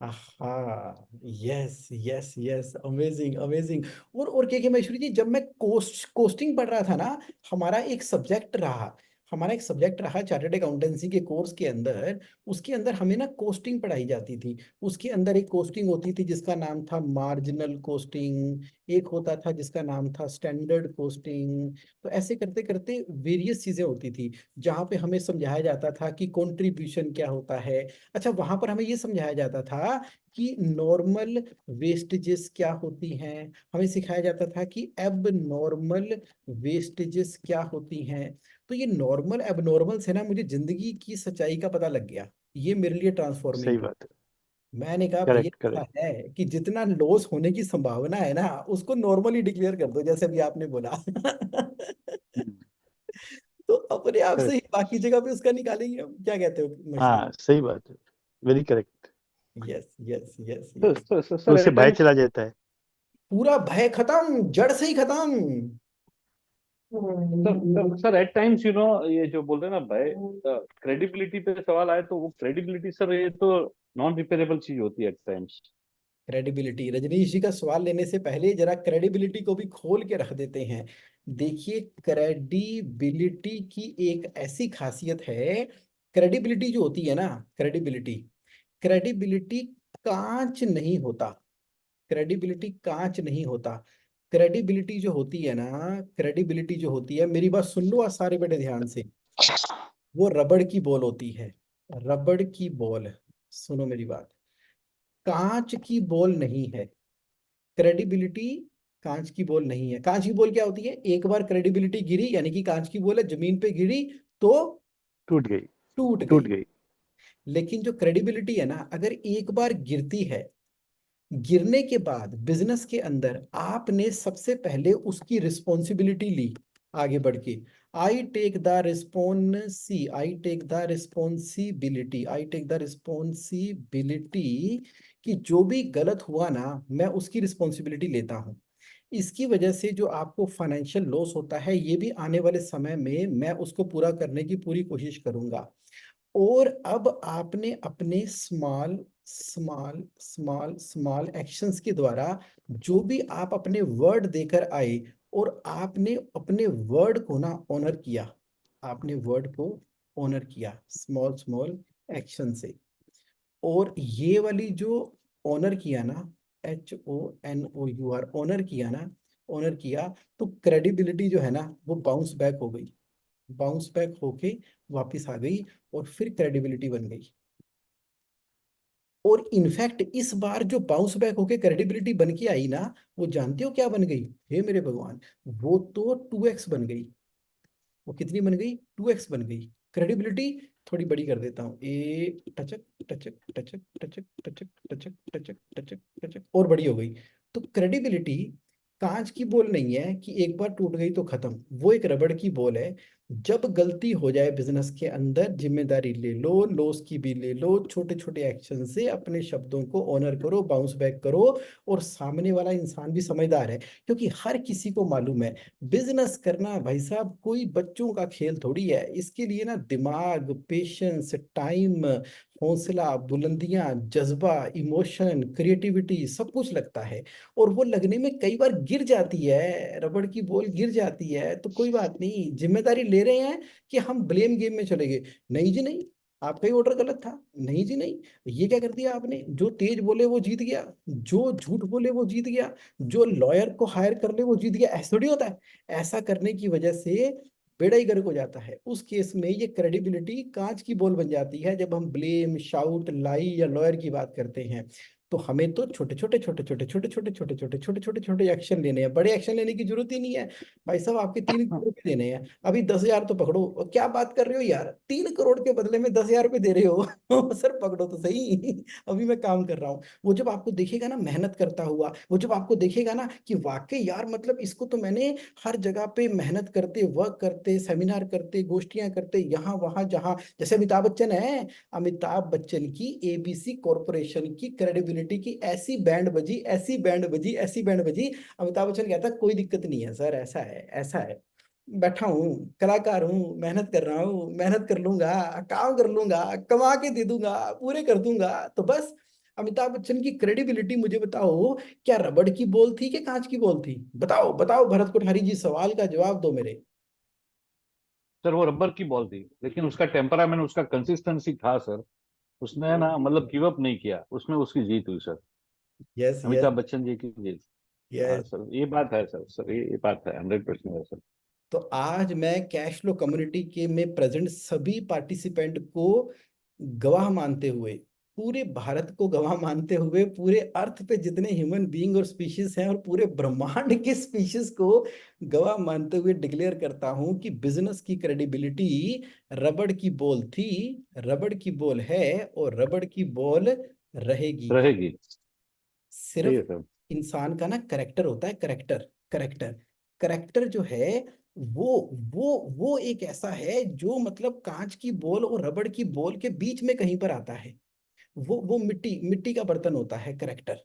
हाँ yes yes yes, amazing amazing. और के महेश्वरी जी, जब मैं कोस्टिंग पढ़ रहा था ना, हमारा एक सब्जेक्ट रहा हमारा एक सब्जेक्ट रहा चार्टर्ड अकाउंटेंसी के कोर्स के अंदर, उसके अंदर हमें ना कोस्टिंग पढ़ाई जाती थी। उसके अंदर एक कोस्टिंग होती थी जिसका नाम था मार्जिनल कोस्टिंग, एक होता था जिसका नाम था स्टैंडर्ड कोस्टिंग। तो ऐसे करते करते वेरियस चीजें होती थी, जहाँ पे हमें समझाया जाता था कि कंट्रीब्यूशन क्या होता है। अच्छा, वहां पर हमें ये समझाया जाता था कि नॉर्मल वेस्टेजेस क्या होती हैं, हमें सिखाया जाता था कि एब नॉर्मल वेस्टेजेस क्या होती हैं। तो ये नॉर्मल एब नॉर्मल से ना मुझे जिंदगी की सच्चाई का पता लग गया, ये मेरे लिए ट्रांसफॉर्मिंग। सही बात है। मैंने कहा भैया करेक्ट ऐसा करेक्ट। है कि जितना लॉस होने की संभावना है ना, उसको नॉर्मली डिक्लेयर कर दो, जैसे भी आपने बोला। तो अपने आप से ही करेक्ट। बाकी जगह पे उसका निकालेंगे हम, क्या कहते हो मशहूर। हाँ सही बात है। Very correct. Yes yes yes तो यस, तो सर उससे एट भय टाइम्स चला जाता है। पूरा भय खत्म, जड़ से ही खत्म। सर एट टाइम्स ये जो बोल रहे हैं ना भाई, क्रेडिबिलिटी पे सवाल आए तो वो क्रेडिबिलिटी सर ये तो नॉन रिपेयरेबल चीज होती है एट टाइम्स। क्रेडिबिलिटी, रजनीश जी का सवाल लेने से पहले जरा क्रेडिबिलिटी को भी खोल के रख देते हैं। देखिए, क्रेडिबिलिटी की एक ऐसी खासियत है, क्रेडिबिलिटी जो होती है ना, क्रेडिबिलिटी क्रेडिबिलिटी कांच नहीं होता, क्रेडिबिलिटी कांच नहीं होता। क्रेडिबिलिटी जो होती है ना, क्रेडिबिलिटी जो होती है, मेरी बात सुन लो आज सारे बेटे ध्यान से, वो रबड़ की बॉल होती है, रबड़ की बॉल। सुनो मेरी बात, कांच की बॉल नहीं है क्रेडिबिलिटी, कांच की बॉल नहीं है। कांच की बॉल क्या होती है, एक बार क्रेडिबिलिटी गिरी, यानी कि कांच की बॉल है, जमीन पे गिरी तो टूट गई। टूट टूट गई। गई। लेकिन जो क्रेडिबिलिटी है ना, अगर एक बार गिरती है, गिरने के बाद बिजनेस के अंदर आपने सबसे पहले उसकी रिस्पॉन्सिबिलिटी ली, आगे बढ़ के, आई टेक द रिस्पॉन्सिबिलिटी, कि जो भी गलत हुआ ना, मैं उसकी रिस्पॉन्सिबिलिटी लेता हूँ। इसकी वजह से जो आपको फाइनेंशियल लॉस होता है, ये भी आने वाले समय में मैं उसको पूरा करने की पूरी कोशिश करूंगा। और अब आपने अपने small small small small actions के द्वारा जो भी आप अपने वर्ड देकर आए, और आपने अपने वर्ड को ना ऑनर किया, आपने वर्ड को ऑनर किया स्मॉल स्मॉल एक्शन से। और ये वाली जो ऑनर किया ना, HONOUR, ऑनर किया ना, ऑनर किया, तो क्रेडिबिलिटी जो है ना, वो बाउंस बैक हो गई, बाउंस बैक होके वापस आ गई, और फिर क्रेडिबिलिटी बन गई। और इनफैक्ट इस बार जो बाउंस बैक होके क्रेडिबिलिटी बन के आई ना, वो जानते हो क्या बन गई, हे मेरे भगवान, वो तो 2x बन गई। वो कितनी बन गई, 2x बन गई क्रेडिबिलिटी। थोड़ी बड़ी कर देता हूँ, ए टचक टचक टचक टचक टचक टचक टचक टचक टचक, और बड़ी हो गई। तो क्रेडिबिलिटी कांच की बॉल नहीं है कि एक बार टूट गई तो खत्म, वो एक रबड़ की बॉल है। जब गलती हो जाए बिजनेस के अंदर, जिम्मेदारी ले लो, लॉस की भी ले लो, छोटे छोटे एक्शन से अपने शब्दों को ऑनर करो, बाउंस बैक करो। और सामने वाला इंसान भी समझदार है, क्योंकि हर किसी को मालूम है बिजनेस करना भाई साहब कोई बच्चों का खेल थोड़ी है। इसके लिए ना दिमाग, पेशेंस, टाइम, हौसला, बुलंदियां, जज्बा, इमोशन, क्रिएटिविटी, सब कुछ लगता है। और वो लगने में कई बार गिर जाती है, रबड़ की बॉल गिर जाती है, तो कोई बात नहीं, जिम्मेदारी ले रहे हैं कि हम ब्लेम गेम में चले गए, नहीं जी नहीं, आपका ही ऑर्डर गलत था, नहीं जी नहीं, ये क्या कर दिया आपने, जो तेज बोले वो जीत गया, जो झूठ बोले वो जीत गया, जो लॉयर को हायर कर ले वो जीत गया, ऐसा थोड़ी होता है। ऐसा करने की वजह से बेड़ा ही गर्क हो जाता है। उस केस में ये क्रेडिबिलिटी कांच की बॉल बन जाती है, जब हम ब्लेम, शाउट, लाई या लॉयर की बात करते हैं। तो हमें तो छोटे छोटे छोटे छोटे छोटे छोटे छोटे छोटे छोटे छोटे छोटे एक्शन लेने हैं, बड़े एक्शन लेने की जरूरत ही नहीं है। भाई साहब आपके 3 करोड़ रुपए देने हैं, अभी 10,000 तो पकड़ो। और क्या बात कर रहे हो यार, 3 करोड़ के बदले में 10,000 रुपए दे रहे हो सर पकड़ो तो सही अभी मैं काम कर रहा हूँ। वो जब आपको देखेगा ना मेहनत करता हुआ, वो जब आपको देखेगा ना कि वाकई यार मतलब इसको तो मैंने हर जगह पे मेहनत करते, वर्क करते, सेमिनार करते, गोष्ठियां करते, यहाँ वहां जहाँ, जैसे अमिताभ बच्चन है, अमिताभ बच्चन की एबीसी कॉरपोरेशन की क्रेडिबिलिटी की ऐसी बैंड बजी, ऐसी बैंड बजी, ऐसी बैंड बजी। अमिताभ बच्चन कहता कोई दिक्कत नहीं है सर, ऐसा है ऐसा है, बैठा हूँ, कलाकार हूँ, मेहनत कर रहा हूँ, मेहनत कर लूंगा, काम कर लूंगा, कमा के दे दूंगा, पूरे कर दूंगा। तो बस अमिताभ बच्चन की क्रेडिबिलिटी, मुझे बताओ क्या रबड़ की बॉल थी कि कांच की बॉल थी? बताओ बताओ भरत कोठारी जी, सवाल का जवाब दो मेरे। सर वो रबर की बॉल थी, लेकिन उसका टेम्परामेंट, उसका कंसिस्टेंसी था सर। उसने ना मतलब गिव अप नहीं किया, उसमें उसकी जीत हुई sir. Yes yes Amitabh Bachchan ji की जीत। हाँ यस। सर, ये बात है सर, ये बात है, 100% है सर। तो आज मैं कैश फ्लो कम्युनिटी के में प्रेजेंट सभी पार्टिसिपेंट को गवाह मानते हुए, पूरे भारत को गवाह मानते हुए, पूरे अर्थ पे जितने ह्यूमन बीइंग और स्पीशीज हैं और पूरे ब्रह्मांड के स्पीशीज को गवाह मानते हुए डिक्लेयर करता हूं कि बिजनेस की क्रेडिबिलिटी रबड़ की बॉल थी, रबड़ की बॉल है और रबड़ की बॉल रहेगी। रहेगी। सही सिर्फ है सर। इंसान का ना करेक्टर होता है, करेक्टर, करेक्टर, करेक्टर जो है वो वो एक ऐसा है जो मतलब कांच की बॉल और रबड़ की बॉल के बीच में कहीं पर आता है। वो मिट्टी मिट्टी का बर्तन होता है करेक्टर।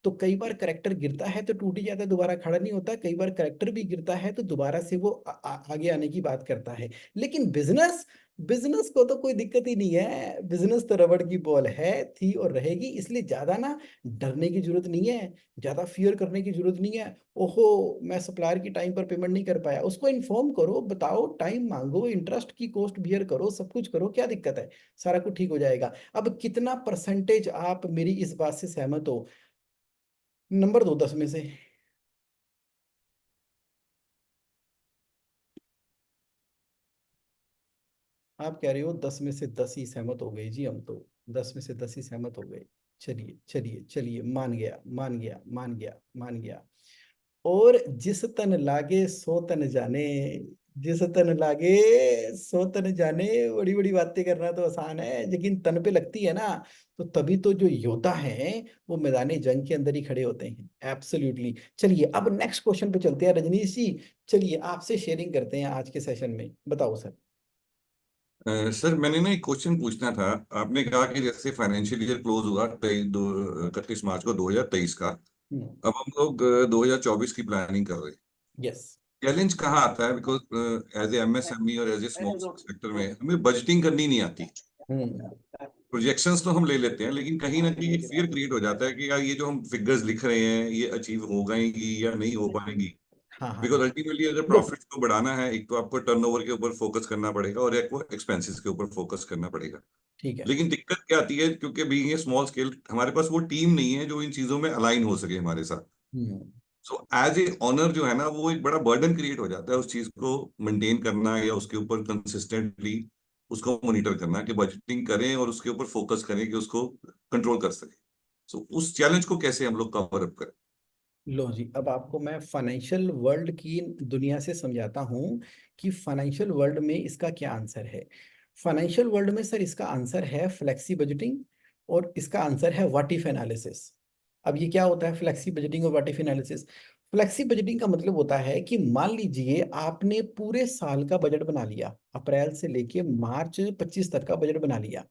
तो कई बार करेक्टर गिरता है तो टूट ही जाता है, दोबारा खड़ा नहीं होता, कई बार करेक्टर भी गिरता है तो दोबारा से वो आगे आने की बात करता है। लेकिन बिजनेस, बिजनेस को तो कोई दिक्कत ही नहीं है, बिजनेस तो रबड़ की बॉल है, थी और रहेगी। इसलिए ज्यादा ना डरने की जरूरत नहीं है, ज्यादा फियर करने की जरूरत नहीं है। ओहो मैं सप्लायर की टाइम पर पेमेंट नहीं कर पाया, उसको इन्फॉर्म करो, बताओ, टाइम मांगो, इंटरेस्ट की कॉस्ट बियर करो, सब कुछ करो, क्या दिक्कत है, सारा कुछ ठीक हो जाएगा। अब कितना परसेंटेज आप मेरी इस बात से सहमत हो? नंबर दो 10 में से। आप कह रहे हो 10 में से 10 ही सहमत हो गए जी, हम तो 10 में से 10 ही सहमत हो गए। चलिए चलिए चलिए, मान गया मान गया मान गया मान गया। और जिस तन लागे सो तन जाने, जिस तन लागे सो तन जाने, बड़ी बड़ी बातें करना तो आसान है, लेकिन तन पे लगती है ना, तो तभी तो जो योद्धा हैं वो मैदानी जंग के अंदर ही खड़े होते हैं। एब्सोल्युटली। चलिए अब नेक्स्ट क्वेश्चन पे चलते हैं रजनीश जी। चलिए आपसे शेयरिंग करते हैं आज के सेशन में, बताओ सर। सर मैंने ना एक क्वेश्चन पूछना था। आपने कहा कि जैसे फाइनेंशियल ईयर क्लोज हुआ 31 मार्च को 2023 का। अब हम लोग 2024 की प्लानिंग कर रहे हैं। यस। चैलेंज कहाँ आता है? बिकॉज एज ए एमएसएमई और एज ए स्मॉल सेक्टर में हमें बजटिंग करनी नहीं आती। हम्म। प्रोजेक्शंस तो हम ले लेते हैं, लेकिन कहीं ना कहीं एक फियर क्रिएट हो जाता है कि यार ये जो हम फिगर्स लिख रहे हैं ये अचीव हो गएंगी या नहीं हो पाएंगी। हाँ हाँ। बिकॉज अल्टीमेटली अगर प्रॉफिट को बढ़ाना है, एक तो आपको टर्नओवर के ऊपर फोकस करना पड़ेगा और एक वो एक्सपेंसेस के ऊपर फोकस करना पड़ेगा। ठीक है। लेकिन दिक्कत क्या आती है, क्योंकि बीइंग ए स्मॉल स्केल हमारे पास वो टीम नहीं है जो इन चीजों में अलाइन हो सके हमारे साथ। हम्म। सो एज ए ऑनर जो है ना, वो एक बड़ा बर्डन क्रिएट हो जाता है उस चीज को मेंटेन करना या उसके ऊपर कंसिस्टेंटली उसको मॉनिटर करना कि बजटिंग करें और उसके ऊपर फोकस करें कि उसको कंट्रोल कर सके। सो उस चैलेंज को कैसे हम लोग कवर अप करें? लो जी, अब आपको मैं फाइनेंशियल वर्ल्ड की दुनिया से समझाता हूँ कि फाइनेंशियल वर्ल्ड में इसका क्या आंसर है। फाइनेंशियल वर्ल्ड में सर इसका आंसर है फ्लेक्सी बजटिंग और इसका आंसर है व्हाट इफ एनालिसिस। अब ये क्या होता है फ्लेक्सी बजटिंग और what if analysis? Flexi budgeting का मतलब होता है कि मान लीजिए आपने पूरे साल का बजट बना लिया, अप्रैल से लेके मार्च 25 तक का बजट बना लिया।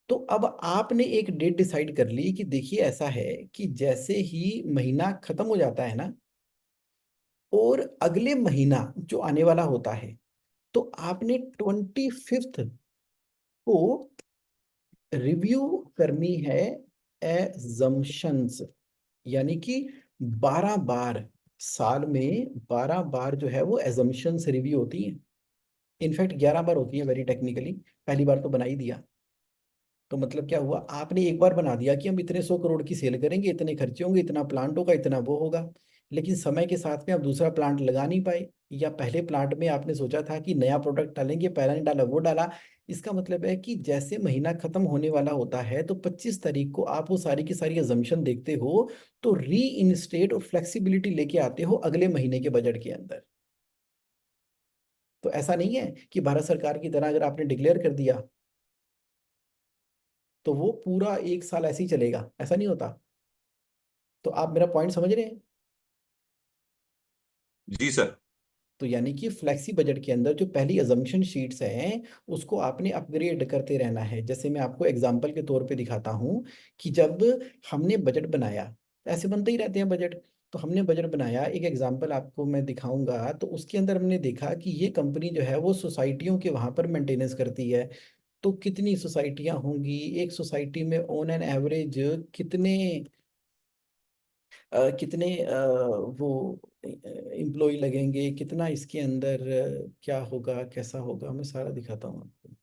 तो अब आपने एक डेट डिसाइड कर ली कि देखिए ऐसा है कि जैसे ही महीना खत्म हो जाता है ना, और अगले महीना जो आने वाला होता है, तो आपने 25th को रिव्यू करनी है एजम्पशंस, यानी कि 12 बार साल में 12 बार जो है वो एजम्पशंस रिव्यू होती हैं। इनफैक्ट 11 बार होती है वेरी टेक्निकली, पहली बार तो बना ही दिया। तो मतलब क्या हुआ, आपने एक बार बना दिया कि हम इतने 100 करोड़ की सेल करेंगे, इतने खर्चे होंगे, इतना प्लांट होगा, इतना वो होगा, लेकिन समय के साथ में आप दूसरा प्लांट लगा नहीं पाए, या पहले प्लांट में आपने सोचा था कि नया प्रोडक्ट डालेंगे, पहला नहीं डाला वो डाला। इसका मतलब है कि जैसे महीना खत्म होने वाला होता है तो 25 तारीख को आप वो सारी की सारी अजम्पशन देखते हो, तो री इनस्टेट और फ्लेक्सिबिलिटी लेके आते हो अगले महीने के बजट के अंदर। तो ऐसा नहीं है कि भारत सरकार की तरह अगर आपने डिक्लेयर कर दिया तो वो पूरा एक साल ऐसे ही चलेगा, ऐसा नहीं होता। तो आप मेरा पॉइंट समझ रहे हैं? जी सर। तो यानी कि फ्लेक्सी बजट के अंदर जो पहली अजम्पशन शीट्स हैं उसको आपने अपग्रेड करते रहना है। जैसे मैं आपको एग्जांपल के तौर पे दिखाता हूँ कि जब हमने बजट बनाया, ऐसे बनते ही रहते हैं बजट, तो हमने बजट बनाया, एक एग्जांपल आपको मैं दिखाऊंगा, तो उसके अंदर हमने देखा कि ये कंपनी जो है वो सोसाइटियों के वहाँ पर मेंटेनेंस करती है। तो कितनी सोसाइटियाँ होंगी, एक सोसाइटी में ऑन एन एवरेज कितने कितने वो एम्प्लॉय लगेंगे, कितना इसके अंदर क्या होगा, कैसा होगा, मैं सारा दिखाता हूँ आपको।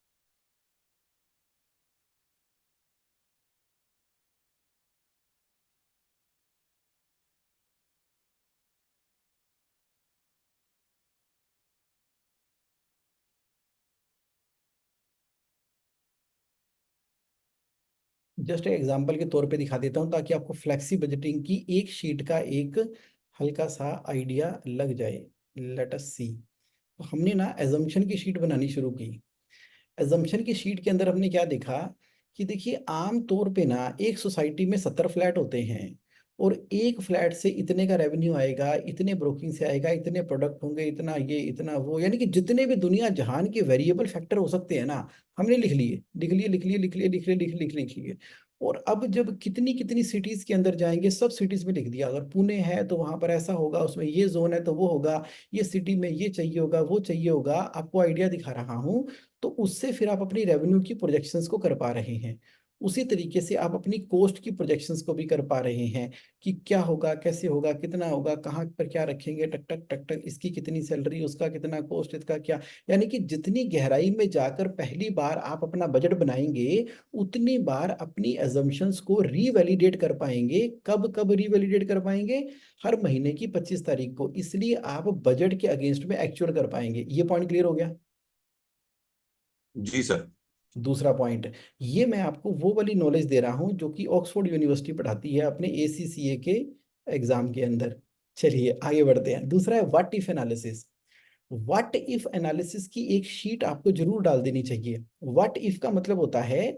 जस्ट एग्जांपल के तौर पे दिखा देता हूँ ताकि आपको फ्लेक्सी बजटिंग की एक शीट का एक हल्का सा आइडिया लग जाए। लेट अस सी। तो हमने ना एजम्पशन की शीट बनानी शुरू की। एजम्पशन की शीट के अंदर हमने क्या देखा कि देखिए आम तौर पे ना एक सोसाइटी में 70 फ्लैट होते हैं, और एक फ्लैट से इतने का रेवेन्यू आएगा, इतने ब्रोकिंग से आएगा, इतने प्रोडक्ट होंगे, इतना ये इतना वो, यानी कि जितने भी दुनिया जहान के वेरिएबल फैक्टर हो सकते हैं ना, हमने लिख लिए लिख लिए लिख लिए लिख लिए लिख लिए लिख लिए। और अब जब कितनी कितनी सिटीज के अंदर जाएंगे, सब सिटीज में लिख दिया, अगर पुणे है तो वहां पर ऐसा होगा, उसमें ये जोन है तो वो होगा, ये सिटी में ये चाहिए होगा, वो चाहिए होगा, आपको आइडिया दिखा रहा हूँ। तो उससे फिर आप अपनी रेवेन्यू की प्रोजेक्शंस को कर पा रहे हैं। उसी तरीके से आप अपनी कॉस्ट की प्रोजेक्शंस को भी कर पा रहे हैं कि क्या होगा, कैसे होगा, कितना होगा, कहाँ पर क्या रखेंगे, टक टक टक टक, इसकी कितनी सैलरी, उसका कितना कॉस्ट, इसका क्या। यानी कि जितनी गहराई में जाकर पहली बार आप अपना बजट बनाएंगे, उतनी बार अपनी एजम्पशंस को रीवैलिडेट कर पाएंगे। कब कब रीवैलिडेट कर पाएंगे? हर महीने की 25 तारीख को। इसलिए आप बजट के अगेंस्ट में एक्चुअल कर पाएंगे। ये पॉइंट क्लियर हो गया? जी सर। दूसरा पॉइंट, ये मैं आपको वो वाली नॉलेज दे रहा हूँ जो कि ऑक्सफोर्ड यूनिवर्सिटी पढ़ाती है अपने ACCA के एग्जाम के अंदर। चलिए आगे बढ़ते हैं। दूसरा है what if analysis. What if analysis की एक शीट आपको जरूर डाल देनी चाहिए। व्हाट इफ का मतलब होता है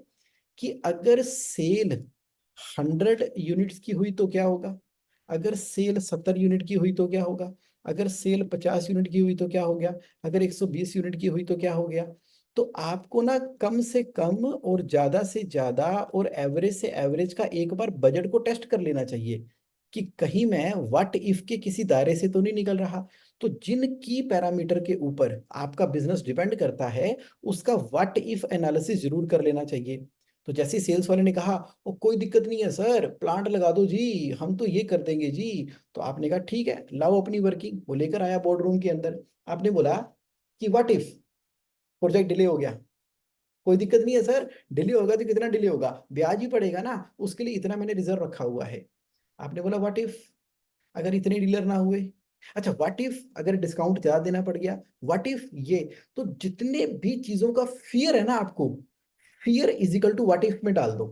कि अगर सेल 100 यूनिट्स की हुई तो क्या होगा, अगर सेल 70 यूनिट की हुई तो क्या होगा, अगर सेल 50 यूनिट की हुई तो क्या हो गया, अगर 120 यूनिट की हुई तो क्या हो गया। तो आपको ना कम से कम और ज्यादा से ज्यादा और एवरेज से एवरेज का एक बार बजट को टेस्ट कर लेना चाहिए कि कहीं मैं व्हाट इफ के किसी दायरे से तो नहीं निकल रहा। तो जिन की पैरामीटर के ऊपर आपका बिजनेस डिपेंड करता है, उसका व्हाट इफ एनालिसिस जरूर कर लेना चाहिए। तो जैसे सेल्स वाले ने कहा ओ कोई दिक्कत नहीं है सर, प्लांट लगा दो जी, हम तो ये कर देंगे जी। तो आपने कहा ठीक है लाओ अपनी वर्किंग, वो लेकर आया बोर्ड रूम के अंदर। आपने बोला कि व्हाट इफ प्रोजेक्ट डिले हो गया, कोई दिक्कत नहीं है सर, डिले होगा तो कितना डिले होगा, ब्याज ही पड़ेगा ना, उसके लिए इतना मैंने रिजर्व रखा हुआ है। आपने बोला व्हाट इफ अगर इतने डीलर ना हुए, अच्छा व्हाट इफ अगर डिस्काउंट ज्यादा देना पड़ गया, व्हाट इफ ये। तो जितने भी चीजों का फियर है ना आपको, fear is equal to what if में डाल दो।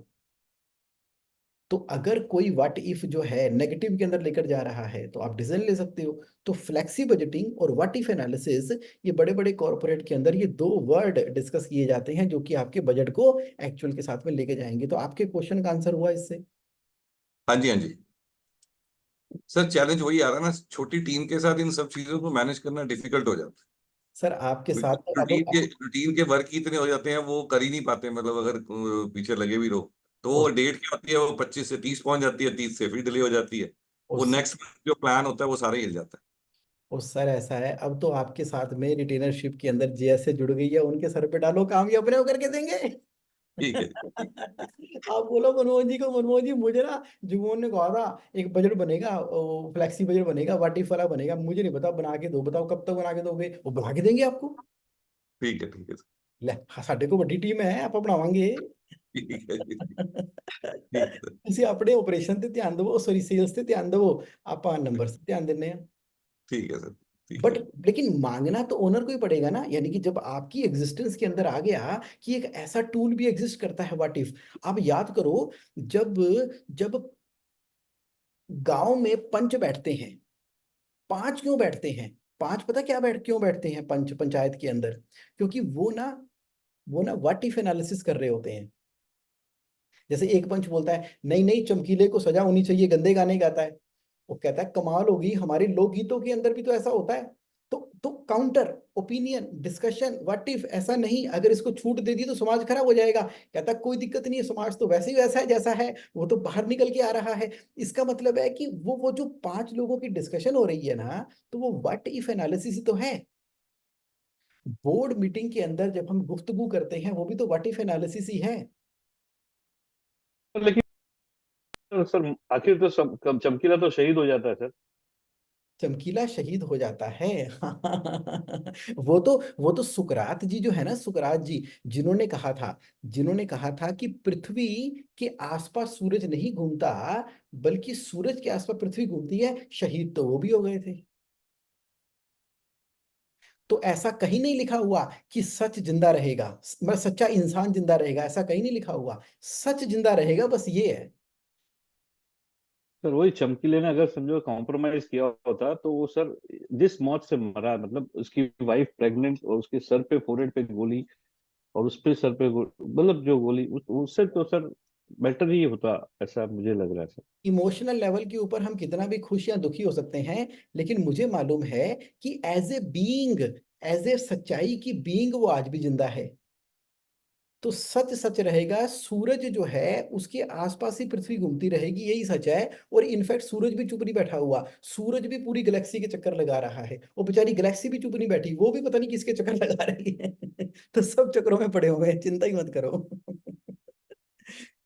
तो अगर कोई व्हाट इफ जो है नेगेटिव के अंदर लेकर जा रहा है तो आप डिसीजन ले सकते हो। तो फ्लेक्सी बजटिंग और व्हाट इफ एनालिसिस, ये बड़े बड़े कॉर्पोरेट के अंदर ये दो वर्ड डिस्कस किए जाते हैं जो कि आपके बजट को एक्चुअल के साथ में लेके जाएंगे। तो आपके क्वेश्चन का आंसर हुआ इससे। हाँ जी, हाँ जी सर, चैलेंज वही आ रहा है ना, छोटी टीम के साथ इन सब चीजों को मैनेज करना डिफिकल्ट हो जाता सर आपके है। साथ तो अब रूटीन के वर्क ही इतने हो जाते हैं, वो कर ही नहीं पाते, मतलब अगर पीछे लगे भी रहो तो वो उस, डेट क्या होती है, वो 25 से 30 पहुंच जाती है, 30 से फिर डिले हो जाती है। वो उस, नेक्स्ट जो प्लान होता है वो सारा ही हिल जाता है। उस सर ऐसा है, अब तो आपके साथ में रिटेनरशिप के अंदर जैसे जुड़ गई है उनके सर पे डालो, काम ही अपने वो करके देंगे। ठीक है। आप बोलो मनमोहन जी को, मनमोहन जी मुझे ना जुगमोहन ने कहा था एक बजट बनेगा, फ्लेक्सी बजट बनेगा, वाटिफ वाला बनेगा, मुझे नहीं पता, बना के दो, बताओ कब तक बना के दोगे? वो बना के देंगे आपको। ठीक है। ठीक है। ले हाँ, साडे को बड़ी टीम है, आप बनावांगे। ठीक है जी। ठीक है। ਤੁਸੀਂ ਆਪਣੇ ਆਪਰੇਸ਼ਨ ਤੇ ਧਿਆਨ ਦਿਵੋ, ਸੌਰੀ ਸੇल्स ਤੇ ਧਿਆन ਦਿਵੋ, ਆਪਾਂ नंबर्स ਤੇ ਧਿਆन दिन्ने हैं। ठीक है सर। ठीक बट है। लेकिन मांगना तो ओनर को ही पड़ेगा ना, यानी कि जब आपकी एग्जिस्टेंस के अंदर आ गया कि एक ऐसा टूल भी एग्जिस्ट करता है व्हाट इफ। आप याद करो, जब जब गांव में पंच बैठते हैं, पांच क्यों बैठते हैं? पांच पता क्या क्यों बैठते हैं पंच पंचायत के अंदर? क्योंकि वो ना व्हाट इफ एनालिसिस कर रहे होते हैं। जैसे एक पंच बोलता है नहीं नहीं चमकीले को सजा होनी चाहिए, गंदे गाने गाता है। वो कहता है कमाल होगी, हमारे लोकगीतों के अंदर भी तो ऐसा होता है। तो counter opinion discussion what if, ऐसा नहीं, अगर इसको छूट दे दी तो समाज खराब हो जाएगा। कहता है कोई दिक्कत नहीं है, समाज तो वैसे ही वैसा है जैसा है, वो तो बाहर निकल के आ रहा है। इसका मतलब है कि वो जो पांच लोगों की डिस्कशन हो रही है ना, तो वो व्हाट इफ एनालिसिस ही तो है। बोर्ड मीटिंग के अंदर जब हम गुफ्तगू करते हैं वो भी तो व्हाट इफ एनालिसिस ही है। लेकिन सर आखिर तो सब चमकीला तो शहीद हो जाता है सर। चमकीला शहीद हो जाता है। वो तो सुकरात जी जो है ना, सुकरात जी, जिन्होंने कहा था कि पृथ्वी के आसपास सूरज नहीं घूमता, बल्कि सूरज के आसपास पृथ्वी घूमती है, शहीद तो वो भी हो गए थे। तो ऐसा कहीं नहीं लिखा हुआ कि सच जिंदा रहेगा, मतलब सच्चा इंसान जिंदा रहेगा, ऐसा कहीं नहीं लिखा हुआ। सच जिंदा रहेगा, बस ये है। सर वही चमकीले ने अगर समझो कॉम्प्रोमाइज किया होता तो वो सर जिस मौत से मरा, मतलब उसकी वाइफ प्रेग्नेंट और उसके सर पे फोrehead पे गोली, और उस पे सर पे मतलब जो गोली उससे तो सर बेटर ही होता, ऐसा मुझे लग रहा है सर। इमोशनल लेवल के ऊपर हम कितना भी खुश या दुखी हो सकते हैं, लेकिन मुझे मालूम है कि as a being, as a सच्चाई की बीइंग वो आज भी जिंदा है। तो सच सच रहेगा, सूरज जो है उसके आसपास ही पृथ्वी घूमती रहेगी, यही सच है। और इनफैक्ट सूरज भी चुप नहीं बैठा हुआ, सूरज भी पूरी गैलेक्सी के चक्कर लगा रहा है, वो बेचारी गैलेक्सी भी चुप नहीं बैठी, वो भी पता नहीं किसके चक्कर लगा रही है। तो सब चक्करों में पड़े हुए हैं, चिंता ही मत करो।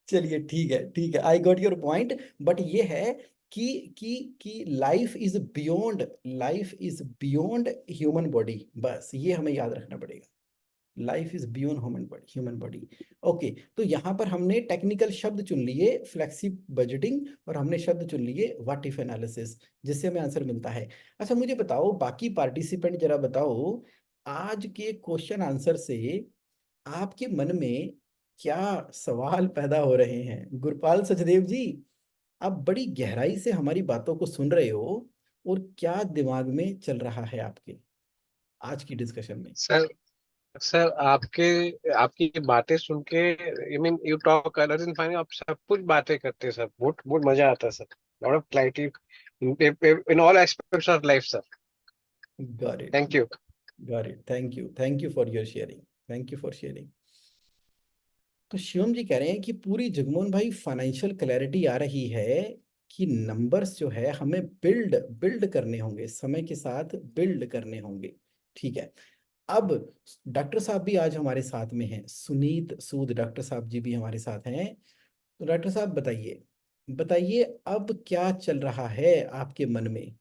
चलिए ठीक है, ठीक है, I got your point. But ये है कि life is beyond human body, बस ये हमें याद रखना पड़ेगा। Life is beyond human body. Okay, तो यहाँ पर हमने टेक्निकल शब्द चुन लिए, फ्लेक्सी बजटिंग, और हमने शब्द चुन लिए व्हाट इफ एनालिसिस, जिससे हमें आंसर मिलता है। अच्छा मुझे बताओ, बाकी पार्टिसिपेंट जरा बताओ, आज के क्वेश्चन आंसर से आपके मन में क्या सवाल पैदा हो रहे हैं? गुरपाल सचदेव जी, आप बड़ी गहराई से हमारी बातों को सुन रहे हो, और क्या दिमाग में चल रहा है आपके आज की डिस्कशन में? सर सर आपके आपकी ये बातें सुन के, I mean you talk colours in final, आप सब कुछ बातें करते हैं सर, बहुत बहुत मजा आता है sir, lot of clarity in all aspects of life sir. Got it, thank you. Got it, thank you for your sharing, thank you for sharing. तो शिवम जी कह रहे हैं कि पूरी जगमोहन भाई फाइनेंशियल क्लैरिटी आ रही है कि नंबर्स जो है हमें बिल्ड बिल्ड करने होंगे, समय के साथ बिल्ड करने होंगे। ठीक है, अब डॉक्टर साहब भी आज हमारे साथ में हैं, सुनीत सूद डॉक्टर साहब जी भी हमारे साथ हैं। तो डॉक्टर साहब बताइए, बताइए अब क्या चल रहा है आपके मन में?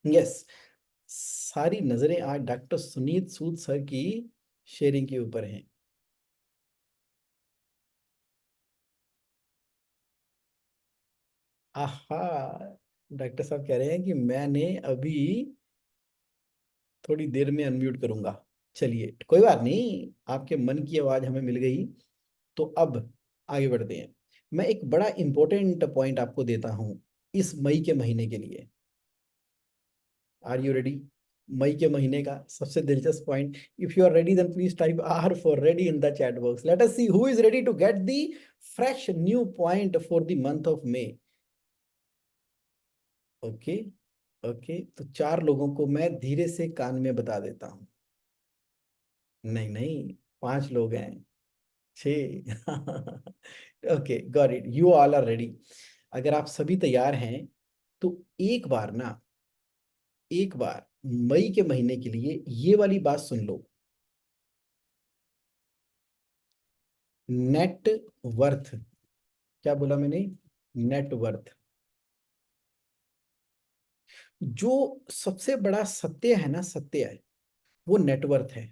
यस, सारी नजरें आज डॉक्टर सुनीत सूद सर की शेयरिंग के ऊपर हैं। आहा, डॉक्टर साहब कह रहे हैं कि मैंने अभी थोड़ी देर में अनम्यूट करूंगा। चलिए कोई बात नहीं, आपके मन की आवाज हमें मिल गई। तो अब आगे बढ़ते हैं। मैं एक बड़ा इंपॉर्टेंट पॉइंट आपको देता हूं इस मई के महीने के लिए। Are you ready? मई के महीने का सबसे दिलचस्प point. If you are ready then please type R for ready in the chat box. Let us see who is ready to get the fresh new point for the month of May. Okay okay, तो 4 लोगों को मैं धीरे से कान में बता देता हूं। नहीं नहीं, 5 लोग हैं, 6। Okay got it, you all are ready. अगर आप सभी तैयार हैं तो एक बार मई के महीने के लिए ये वाली बात सुन लो। नेट वर्थ, क्या बोला मैंने? Net worth. जो सबसे बड़ा सत्य है ना, सत्य है वो नेटवर्थ है।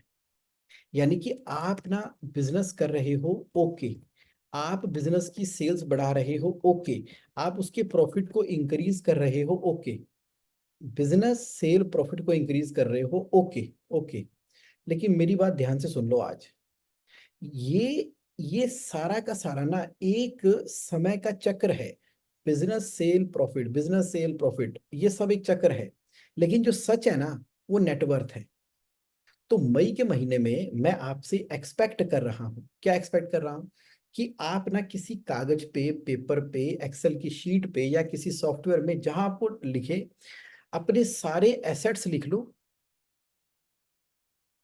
यानी कि आप ना बिजनेस कर रहे हो, ओके, आप बिजनेस की सेल्स बढ़ा रहे हो, ओके, आप उसके प्रॉफिट को इंक्रीज कर रहे हो, ओके, बिजनेस सेल प्रॉफिट को इंक्रीज कर रहे हो, ओके ओके। लेकिन मेरी बात ध्यान से सुन लो आज। ये सारा का सारा ना एक समय का चक्र है। Business sale profit, business sale profit, ये सब एक चक्र है। लेकिन जो सच है ना वो नेटवर्थ है। तो मई के महीने में मैं आपसे एक्सपेक्ट कर रहा हूं, क्या एक्सपेक्ट कर रहा हूं? कि आप ना किसी कागज पे, पेपर पे, एक्सेल की शीट पे या किसी सॉफ्टवेयर में जहां आपको लिखे, अपने सारे एसेट्स लिख लो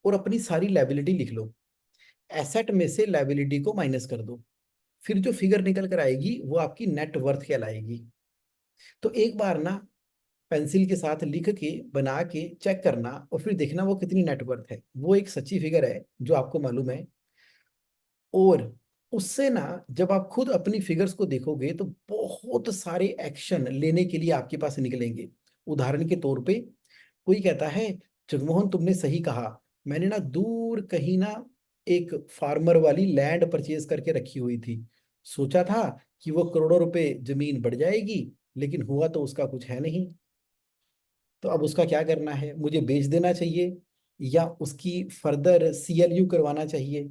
और अपनी सारी लायबिलिटी लिख लो। एसेट में से लायबिलिटी को माइनस कर दो, फिर जो फिगर निकल कर आएगी वो आपकी नेट वर्थ कहलाएगी। तो एक बार ना पेंसिल के साथ लिख के बना के चेक करना और फिर देखना वो कितनी नेटवर्थ है। वो एक सच्ची फिगर है जो आपको मालूम है। और उससे ना जब आप खुद अपनी फिगर्स को देखोगे तो बहुत सारे एक्शन लेने के लिए आपके पास निकलेंगे। उदाहरण के तौर पे कोई कहता है, जगमोहन तुमने सही कहा, मैंने ना दूर कहीं ना एक फार्मर वाली लैंड परचेज करके रखी हुई थी। सोचा था कि वो करोड़ों रुपए जमीन बढ़ जाएगी, लेकिन हुआ तो उसका कुछ है नहीं। तो अब उसका क्या करना है? मुझे बेच देना चाहिए या उसकी फर्दर CLU करवाना चाहिए,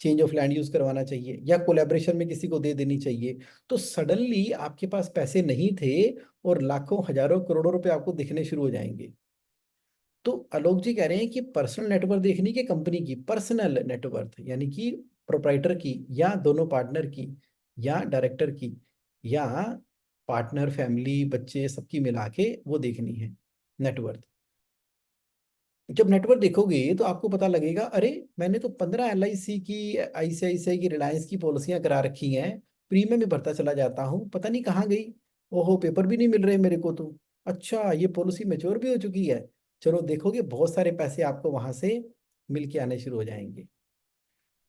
चेंज ऑफ लैंड यूज करवाना चाहिए, या कोलैबोरेशन में किसी को दे देनी चाहिए? तो सडनली आपके पास पैसे नहीं थे और लाखों हजारों करोड़ों रुपए आपको दिखने शुरू हो जाएंगे। तो आलोक जी कह रहे हैं कि पर्सनल नेटवर्थ देखनी कि कंपनी की पर्सनल नेटवर्थ, यानी कि प्रोप्राइटर की या दोनों पार्टनर की या डायरेक्टर की या पार्टनर, फैमिली, बच्चे सबकी मिला के वो देखनी है नेटवर्थ। जब नेटवर्क देखोगे तो आपको पता लगेगा, अरे मैंने तो 15 LIC की, ICICI की, रिलायंस की पॉलिसियां करा रखी हैं, प्रीमियम भी भरता चला जाता हूँ, पता नहीं कहाँ गई। ओहो, पेपर भी नहीं मिल रहे मेरे को तो। अच्छा, ये पॉलिसी मैच्योर भी हो चुकी है। चलो देखोगे बहुत सारे पैसे आपको वहां से मिल के आने शुरू हो जाएंगे।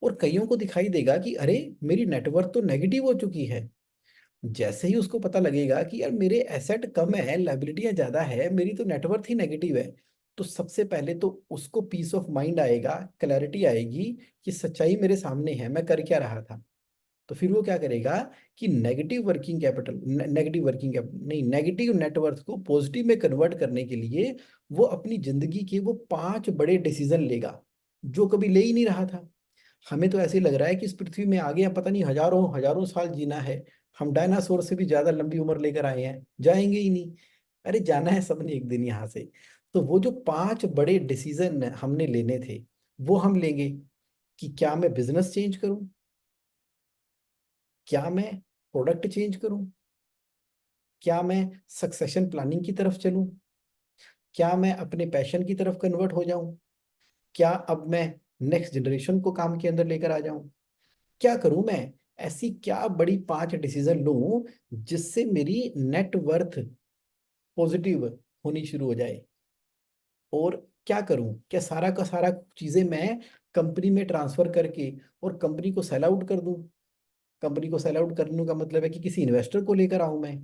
और कईयों को दिखाई देगा कि अरे मेरी नेटवर्थ तो नेगेटिव हो चुकी है। जैसे ही उसको पता लगेगा कि यार मेरे एसेट कम है, लाइबिलिटियां ज्यादा है, मेरी तो नेटवर्थ ही नेगेटिव है, तो सबसे पहले तो उसको पीस ऑफ माइंड आएगा, क्लैरिटी आएगी कि सच्चाई मेरे सामने है, मैं कर क्या रहा था। तो फिर वो क्या करेगा कि नेगेटिव नेटवर्थ को पॉजिटिव में कन्वर्ट करने के लिए वो अपनी जिंदगी के वो 5 बड़े डिसीजन लेगा जो कभी ले ही नहीं रहा था। हमें तो ऐसे लग रहा है कि इस पृथ्वी में आगे हम पता नहीं हजारों हजारों साल जीना है, हम डायनासोर से भी ज्यादा लंबी उम्र लेकर आए हैं, जाएंगे ही नहीं। अरे जाना है सबने एक दिन यहाँ से। तो वो जो 5 बड़े डिसीजन हमने लेने थे वो हम लेंगे कि क्या मैं बिजनेस चेंज करूं, क्या मैं प्रोडक्ट चेंज करूं, क्या मैं सक्सेशन प्लानिंग की तरफ चलूं, क्या मैं अपने पैशन की तरफ कन्वर्ट हो जाऊं, क्या अब मैं नेक्स्ट जनरेशन को काम के अंदर लेकर आ जाऊं, क्या करूं मैं? ऐसी क्या बड़ी 5 डिसीजन लूं जिससे मेरी नेटवर्थ पॉजिटिव होनी शुरू हो जाए? और क्या करूं? क्या सारा का सारा चीजें मैं कंपनी में ट्रांसफर करके और कंपनी को सेल आउट कर दूं? कंपनी को सेल आउट करने का मतलब है कि किसी इन्वेस्टर को लेकर आऊं मैं?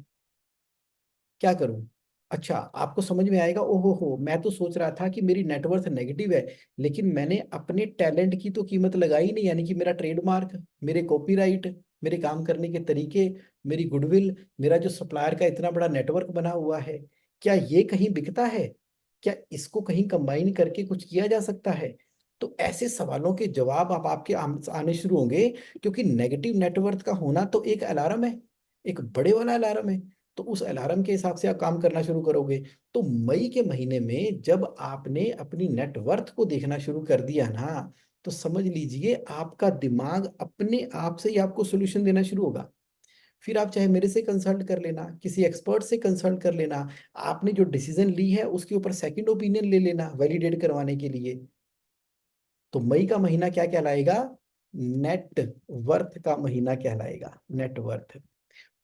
क्या करूं? अच्छा, आपको समझ में आएगा, ओहो हो, मैं तो सोच रहा था कि मेरी नेटवर्थ नेगेटिव है, लेकिन मैंने अपने टैलेंट की तो कीमत लगाई नहीं, यानी कि मेरा ट्रेडमार्क, मेरे कॉपीराइट, मेरे काम करने के तरीके, मेरी गुडविल, मेरा जो सप्लायर का इतना बड़ा नेटवर्क बना हुआ है, क्या ये कहीं बिकता है? क्या इसको कहीं कंबाइन करके कुछ किया जा सकता है? तो ऐसे सवालों के जवाब अब आपके आने शुरू होंगे, क्योंकि नेगेटिव नेटवर्थ का होना तो एक अलार्म है, एक बड़े वाला अलार्म है। तो उस अलार्म के हिसाब से आप काम करना शुरू करोगे। तो मई के महीने में जब आपने अपनी नेटवर्थ को देखना शुरू कर दिया ना, तो समझ लीजिए आपका दिमाग अपने आप से ही आपको सोल्यूशन देना शुरू होगा। फिर आप चाहे मेरे से कंसल्ट कर लेना, किसी एक्सपर्ट से कंसल्ट कर लेना, आपने जो डिसीजन ली है उसके ऊपर सेकंड ओपिनियन ले लेना वैलिडेट करवाने के लिए। तो मई का महीना क्या कहलाएगा? नेट वर्थ का महीना कहलाएगा, नेट वर्थ।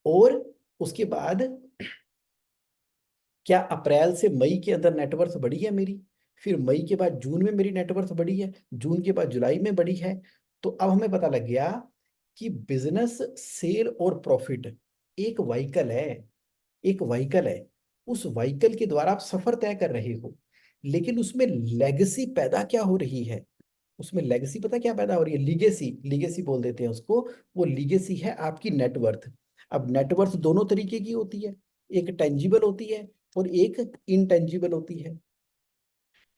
और उसके बाद क्या अप्रैल से मई के अंदर नेटवर्थ बढ़ी है मेरी? फिर मई के बाद जून में मेरी नेटवर्थ बढ़ी है, जून के बाद जुलाई में बढ़ी है। तो अब हमें पता लग गया कि बिजनेस, सेल और प्रॉफिट एक व्हीकल है, एक व्हीकल है। उस व्हीकल के द्वारा आप सफर तय कर रहे हो, लेकिन उसमें लेगेसी पैदा क्या हो रही है? उसमें लेगेसी पता क्या पैदा हो रही है? लीगेसी, लीगेसी बोल देते हैं उसको। वो लीगेसी है आपकी नेटवर्थ। अब नेटवर्थ दोनों तरीके की होती है, एक टेंजिबल होती है और एक इनटेंजिबल होती है।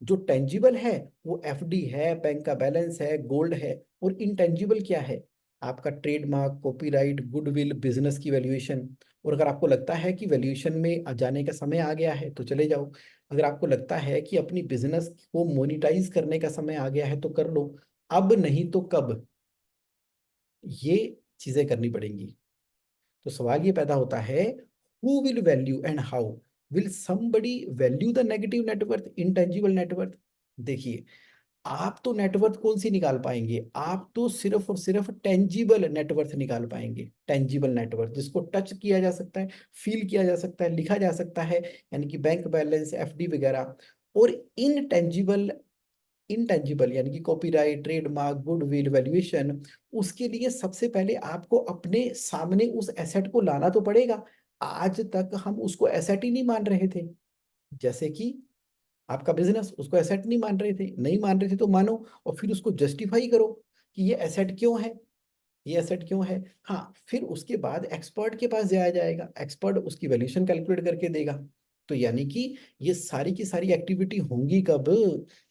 जो टेंजिबल है वो एफडी है, बैंक का बैलेंस है, गोल्ड है। और इनटेंजिबल क्या है? आपका ट्रेडमार्क, कॉपीराइट, गुडविल, बिजनेस की वैल्यूएशन। और अगर आपको लगता है कि वैल्यूएशन में जाने का समय आ गया है तो चले जाओ। अगर आपको लगता है कि अपनी बिजनेस को मोनिटाइज करने का समय आ गया है तो कर लो। अब नहीं तो कब, ये चीजें करनी पड़ेंगी। तो सवाल ये पैदा होता है, who will value and how? Will somebody value the negative net worth, intangible net worth? देखिए, आप तो नेटवर्थ कौन सी निकाल पाएंगे? आप तो सिर्फ और सिर्फ टेंजिबल नेटवर्थ निकाल पाएंगे। टेंजिबल नेटवर्थ जिसको टच किया जा सकता है, फील किया जा सकता है, लिखा जा सकता है, यानी कि बैंक बैलेंस, एफडी वगैरह। और इनटेंजिबल, इनटेंजिबल यानी कि कॉपीराइट, ट्रेडमार्क, गुडविल, वैल्यूएशन, उसके लिए सबसे पहले आपको अपने सामने उस एसेट को लाना तो पड़ेगा। आज तक हम उसको एसेट ही नहीं मान रहे थे। जैसे कि आपका बिजनेस, उसको एसेट नहीं मान रहे थे, नहीं मान रहे थे तो मानो, और फिर उसको जस्टिफाई करो कि ये एसेट क्यों है, ये एसेट क्यों है। हाँ, फिर उसके बाद एक्सपर्ट के पास जाया जाएगा, एक्सपर्ट उसकी वैल्यूएशन कैलकुलेट करके देगा। तो यानी कि ये सारी की सारी एक्टिविटी होंगी कब?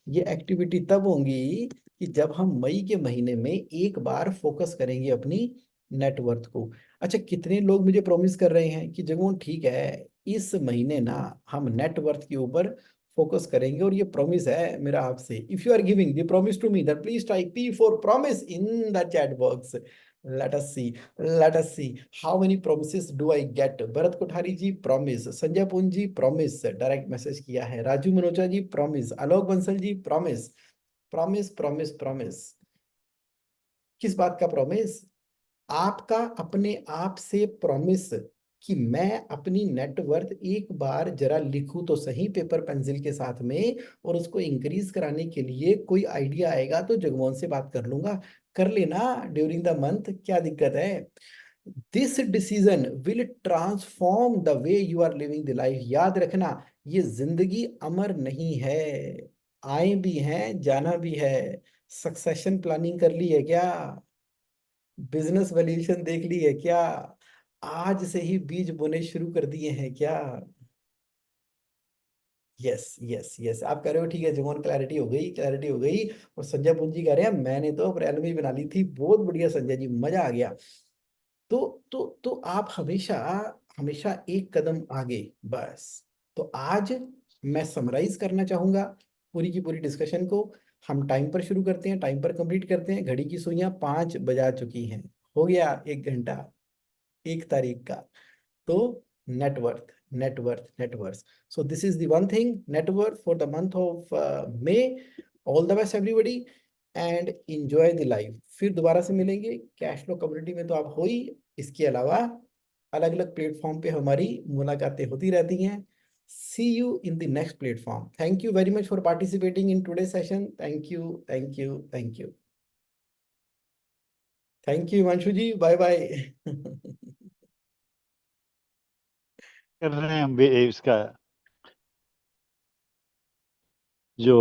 ये एक्टिविटी तब होंगी कि जब हम मई के महीने में एक बार फोकस करेंगे अपनी नेटवर्थ को। अच्छा, कितने लोग मुझे प्रॉमिस कर रहे हैं कि जगमोहन ठीक है, इस महीने ना हम नेटवर्थ के ऊपर फोकस करेंगे, और ये प्रॉमिस है मेरा आपसे। If you are giving the promise to me, that please type P for promise in the chat box. let us see let us see how many promises do I get। Bharat Kothari ji promise, Sanjay Punj ji promise, direct message किया है। Raju Manoja ji promise, Alok Bansal ji promise. Promise promise promise, किस बात का promise? आपका अपने आप से promise कि मैं अपनी नेटवर्थ एक बार जरा लिखूं तो सही पेपर पेंसिल के साथ में, और उसको इंक्रीज कराने के लिए कोई आइडिया आएगा तो जगमोहन से बात कर लूंगा। कर लेना ड्यूरिंग द मंथ, क्या दिक्कत है? This decision will transform the way you are living the life. याद रखना, ये जिंदगी अमर नहीं है, आए भी हैं जाना भी है। सक्सेशन प्लानिंग कर ली है क्या? बिजनेस वैल्यूएशन देख ली है क्या? आज से ही बीज बोने शुरू कर दिए हैं क्या? यस यस यस, आप कह रहे हो ठीक है जमोन, क्लैरिटी हो गई, क्लैरिटी हो गई। और संजय पुंजी कह रहे हैं मैंने तो अप्रैल में ही बना ली थी। बहुत बढ़िया संजय जी, मजा आ गया। तो आप हमेशा हमेशा एक कदम आगे, बस। तो आज मैं समराइज करना चाहूंगा पूरी की पूरी डिस्कशन को। हम टाइम पर शुरू करते हैं, टाइम पर कंप्लीट करते हैं। घड़ी की सुइयां 5 बजा चुकी हैं, हो गया 1 घंटा 1 तारीख का। तो net worth, net worth, net worth. So this is the one thing, net worth for the month of may. All the best everybody and enjoy the life. फिर दोबारा से मिलेंगे। कैश फ्लो कम्युनिटी में तो आप हो ही, इसके अलावा अलग अलग प्लेटफॉर्म पे हमारी मुलाकातें होती रहती हैं। See you in the next platform. Thank you very much for participating in today's session. Thank you, thank you, thank you. Thank you, Himanshu ji. Bye bye. कर रहे हैं हम इसका जो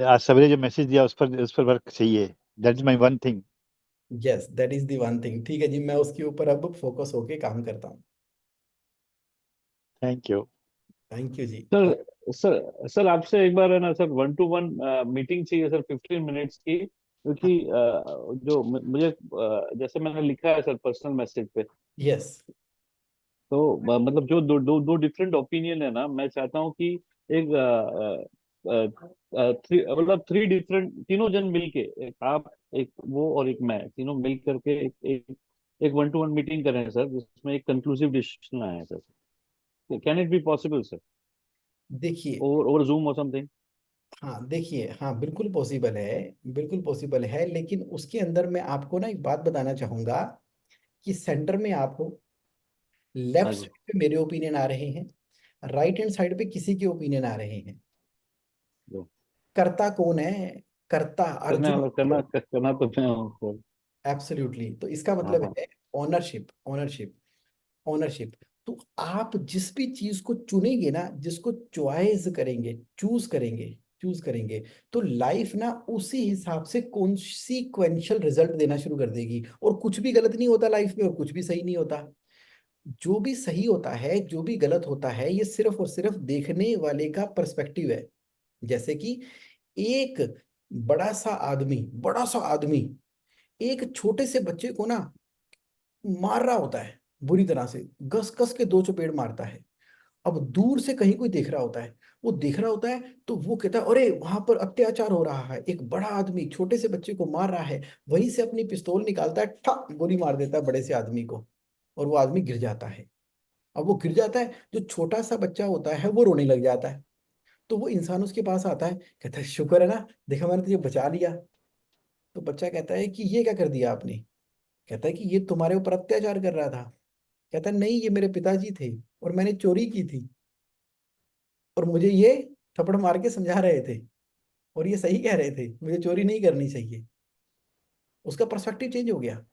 आज सवेरे जो मैसेज दिया उस पर वर्क चाहिए। That is my one thing. Yes, that is the one thing. ठीक है जी, मैं उसके ऊपर अब फोकस होके काम करता हूँ। Thank you. थैंक यू जी। सर सर सर आपसे एक बार है ना सर 1-to-1 मीटिंग चाहिए सर 15 मिनट्स की, क्योंकि जो मुझे जैसे मैंने लिखा है सर पर्सनल मैसेज पे, यस, तो मतलब जो दो दो दो डिफरेंट ओपिनियन है ना, मैं चाहता हूँ कि एक मतलब 3 डिफरेंट, तीनों जन मिलके, एक आप, एक वो और एक मैं, तीनों मिल करके एक 1-to-1 मीटिंग करें सर, जिसमें एक कंक्लूसिव डिसीजन आए sir. Can it be possible sir, देखिए, ओवर जूम और समथिंग? हाँ देखिए, हाँ बिल्कुल पॉसिबल है, बिल्कुल पॉसिबल है, लेकिन उसके अंदर मैं आपको ना एक बात बताना चाहूंगा कि सेंटर में आप हो, लेफ्ट हाँ जी। साइड पे मेरे ओपिनियन आ रहे हैं, राइट हैंड साइड पे किसी के ओपिनियन आ रहे हैं। जो करता कौन है? करता करने अर्जुन। वाला करना तो मैं हूँ सर। एब्सोल्युटली, तो इसका हाँ मतलब हाँ। है ओनरशिप, ओनरशिप, ओनरशिप। तो आप जिस भी चीज को चुनेंगे ना, जिसको चॉइस करेंगे, चूज करेंगे, चूज करेंगे, तो लाइफ ना उसी हिसाब से कॉन्सिक्वेंशियल रिजल्ट देना शुरू कर देगी। और कुछ भी गलत नहीं होता लाइफ में, और कुछ भी सही नहीं होता। जो भी सही होता है, जो भी गलत होता है, ये सिर्फ और सिर्फ देखने वाले का पर्सपेक्टिव है। जैसे कि एक बड़ा सा आदमी एक छोटे से बच्चे को ना मार रहा होता है, बुरी तरह से कस कस के दो चपेट मारता है। अब दूर से कहीं कोई देख रहा होता है, वो देख रहा होता है, तो वो कहता है अरे वहां पर अत्याचार हो रहा है, एक बड़ा आदमी छोटे से बच्चे को मार रहा है। वहीं से अपनी पिस्तौल निकालता है, ठा गोली मार देता है बड़े से आदमी को, और वो आदमी गिर जाता है। अब वो गिर जाता है, जो छोटा सा बच्चा होता है वो रोने लग जाता है। तो वो इंसान उसके पास आता है, कहता है शुक्र है ना, देखा मैंने तुझे बचा लिया। तो बच्चा कहता है कि ये क्या कर दिया आपने? कहता है कि ये तुम्हारे ऊपर अत्याचार कर रहा था। कहता है नहीं, ये मेरे पिताजी थे, और मैंने चोरी की थी, और मुझे ये थप्पड़ मार के समझा रहे थे, और ये सही कह रहे थे, मुझे चोरी नहीं करनी चाहिए। उसका पर्सपेक्टिव चेंज हो गया।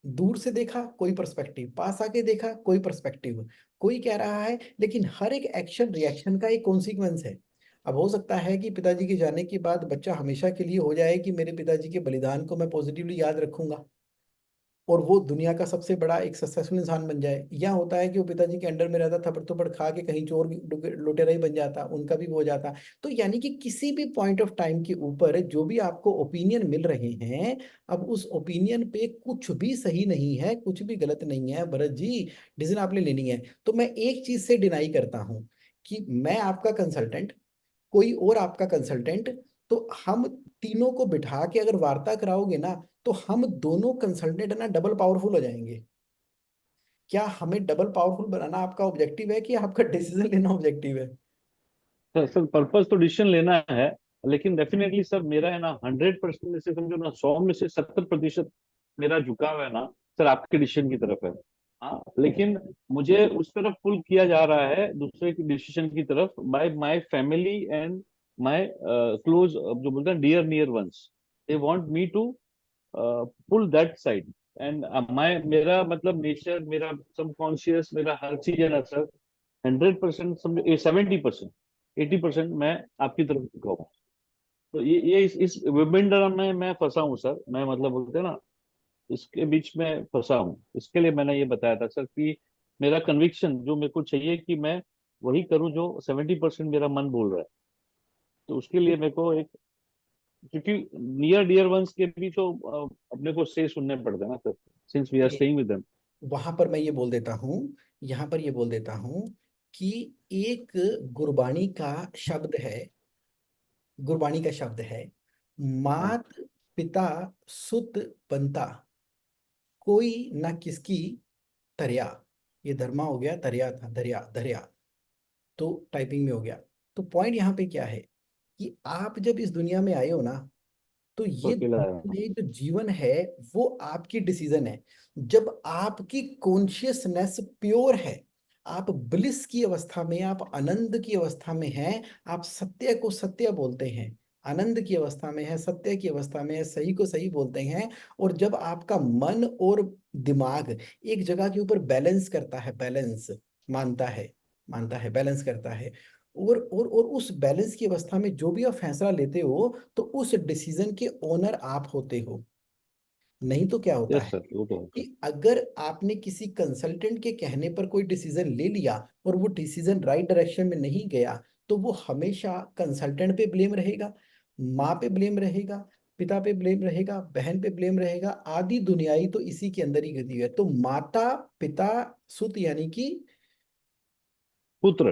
दूर से देखा कोई पर्सपेक्टिव, पास आके देखा कोई पर्सपेक्टिव, कोई कह रहा है, लेकिन हर एक एक्शन रिएक्शन का एक कॉन्सिक्वेंस है। अब हो सकता है कि पिताजी के जाने के बाद बच्चा हमेशा के लिए हो जाए कि मेरे पिताजी के बलिदान को मैं पॉजिटिवली याद रखूंगा, और वो दुनिया का सबसे बड़ा एक सक्सेसफुल इंसान बन जाए। या होता है कि वो पिताजी के अंडर में रहता, थप्पड़ थप्पड़ खा के कहीं चोर लुटेरा ही बन जाता, उनका भी वो हो जाता। तो यानी कि किसी भी पॉइंट ऑफ टाइम के ऊपर जो भी आपको ओपिनियन मिल रहे हैं, अब उस ओपिनियन पे कुछ भी सही नहीं है, कुछ भी गलत नहीं है भरत जी। डिसीजन आपने लेनी है। तो मैं एक चीज से डिनाई करता हूँ कि मैं आपका कंसल्टेंट, कोई और आपका कंसल्टेंट, तो हम तीनों को बिठा के अगर वार्ता कराओगे ना, तो हम दोनों कंसल्टेंट ना डबल पावरफुल हो जाएंगे। क्या हमें डबल पावरफुल बनाना आपका ऑब्जेक्टिव है, कि आपका डिसीजन लेना ऑब्जेक्टिव है? सर पर्पस तो डिसीजन लेना है, लेकिन डेफिनेटली सर मेरा है ना 100% में से समझो ना 100 में से 70% मेरा झुकाव है ना सर आपके डिसीजन की तरफ है। हाँ, लेकिन मुझे उस तरफ पुल किया जा रहा है दूसरे की डिसीजन की तरफ, by my family and my close, जो बोलते हैं dear near ones, they want me to pull that side. And my मेरा मतलब नेचर, मेरा सबकॉन्शियस, मेरा हर चीज है ना सर 100% समझो, 70%, 80% मैं आपकी तरफ झुका हूँ। तो ये इस विभिन्न में मैं फंसा हूँ सर, मैं मतलब बोलते हैं ना, इसके बीच में फंसा हूँ। इसके लिए मैंने ये बताया था सर कि मेरा कन्विक्शन जो मेरे को चाहिए कि मैं वही करूँ जो 70% मेरा मन बोल रहा है। तो उसके लिए मेरे को एक, क्योंकि नियर डियर वंस के भी तो अपने को से सुनने पड़ते हैं ना sir, since we are staying with them. वहां पर मैं ये बोल देता हूँ, यहाँ पर ये बोल देता हूँ कि एक गुरबाणी का शब्द है, गुरबाणी का शब्द है, हाँ मात पिता सुत बनता, कोई ना किसकी तरया। ये धर्मा हो गया, तरया था, दरिया दरिया, तो टाइपिंग में हो गया। तो पॉइंट यहाँ पे क्या है कि आप जब इस दुनिया में आए हो ना, तो तो ये अकेला है। ये जो जीवन है वो आपकी डिसीजन है। जब आपकी कॉन्शियसनेस प्योर है, आप ब्लिस की अवस्था में, आप आनंद की अवस्था में हैं, आप सत्य को सत्य बोलते हैं, आनंद की अवस्था में है, सत्य की अवस्था में है, सही को सही बोलते हैं। और जब आपका मन और दिमाग एक जगह के ऊपर बैलेंस करता है, बैलेंस मानता है, मानता है, बैलेंस करता है, और उस बैलेंस की अवस्था में जो भी आप फैसला लेते हो, तो उस डिसीजन के ओनर आप होते हो। नहीं तो क्या होता यस है सर, वो तो है कि सर। अगर आपने किसी कंसल्टेंट के कहने पर कोई डिसीजन ले लिया और वो डिसीजन राइट डायरेक्शन में नहीं गया, तो वो हमेशा कंसल्टेंट पे ब्लेम रहेगा, माँ पे ब्लेम रहेगा, पिता पे ब्लेम रहेगा, बहन पे ब्लेम रहेगा, आदि दुनियाई तो इसी के अंदर ही गती हुई है। तो माता पिता सुत यानी कि पुत्र।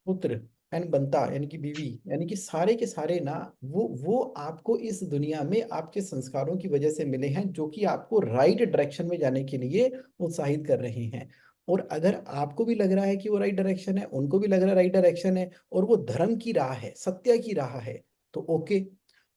पुत्र एंड बनता यानी कि बीवी, यानी कि सारे के सारे ना वो आपको इस दुनिया में आपके संस्कारों की वजह से मिले हैं, जो कि आपको राइट डायरेक्शन में जाने के लिए उत्साहित कर रहे हैं। और अगर आपको भी लग रहा है कि वो राइट डायरेक्शन है, उनको भी लग रहा है राइट डायरेक्शन है, और वो धर्म की राह है, सत्य की राह है, तो ओके।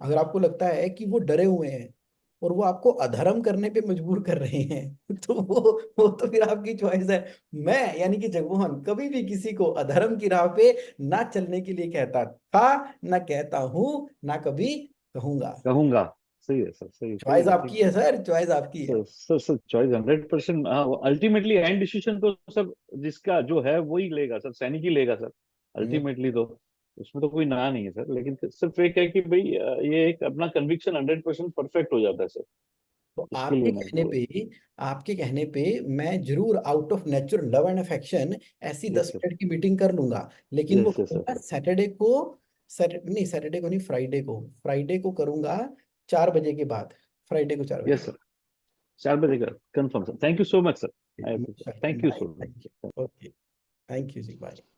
अगर आपको लगता है कि वो डरे हुए हैं और वो आपको अधर्म करने पे मजबूर कर रहे हैं तो वो तो फिर आपकी चॉइस है। मैं यानी कि जगमोहन कभी भी किसी को अधर्म की राह पे ना चलने के लिए कहता था, ना कहता हूं, ना कभी कहूंगा। कहूंगा। सही है सर, सही सही चॉइस है, आपकी ठीक है है। सर, चॉइस आपकी है। Sir sir sir choice 100%। Ultimately and decision तो सर जिसका जो है वो ही लेगा सर, सैनिक ही लेगा सर हम्म, अल्टीमेटली तो। उसमें तो कोई ना नहीं है सर, लेकिन सिर्फ एक है कि भाई ये एक अपना कन्विक्शन 100% परफेक्ट हो जाता है सर, तो उसके लिए मैं तो। आपके कहने पे मैं जरूर out of natural love and affection ऐसी यस 10 सर, मिनट की मीटिंग कर लूंगा, लेकिन वो यस यस करूंगा सर। सैटरडे को। नहीं, सैटरडे को नहीं, फ्राइडे को करूंगा 4 बजे के बाद। फ्राइडे को 4 बजे यस के सर, 4 बजे का confirm sir. Thank you so much sir, I बाद। Thank you bye, so thank much. You, okay, thank you जी, बाय।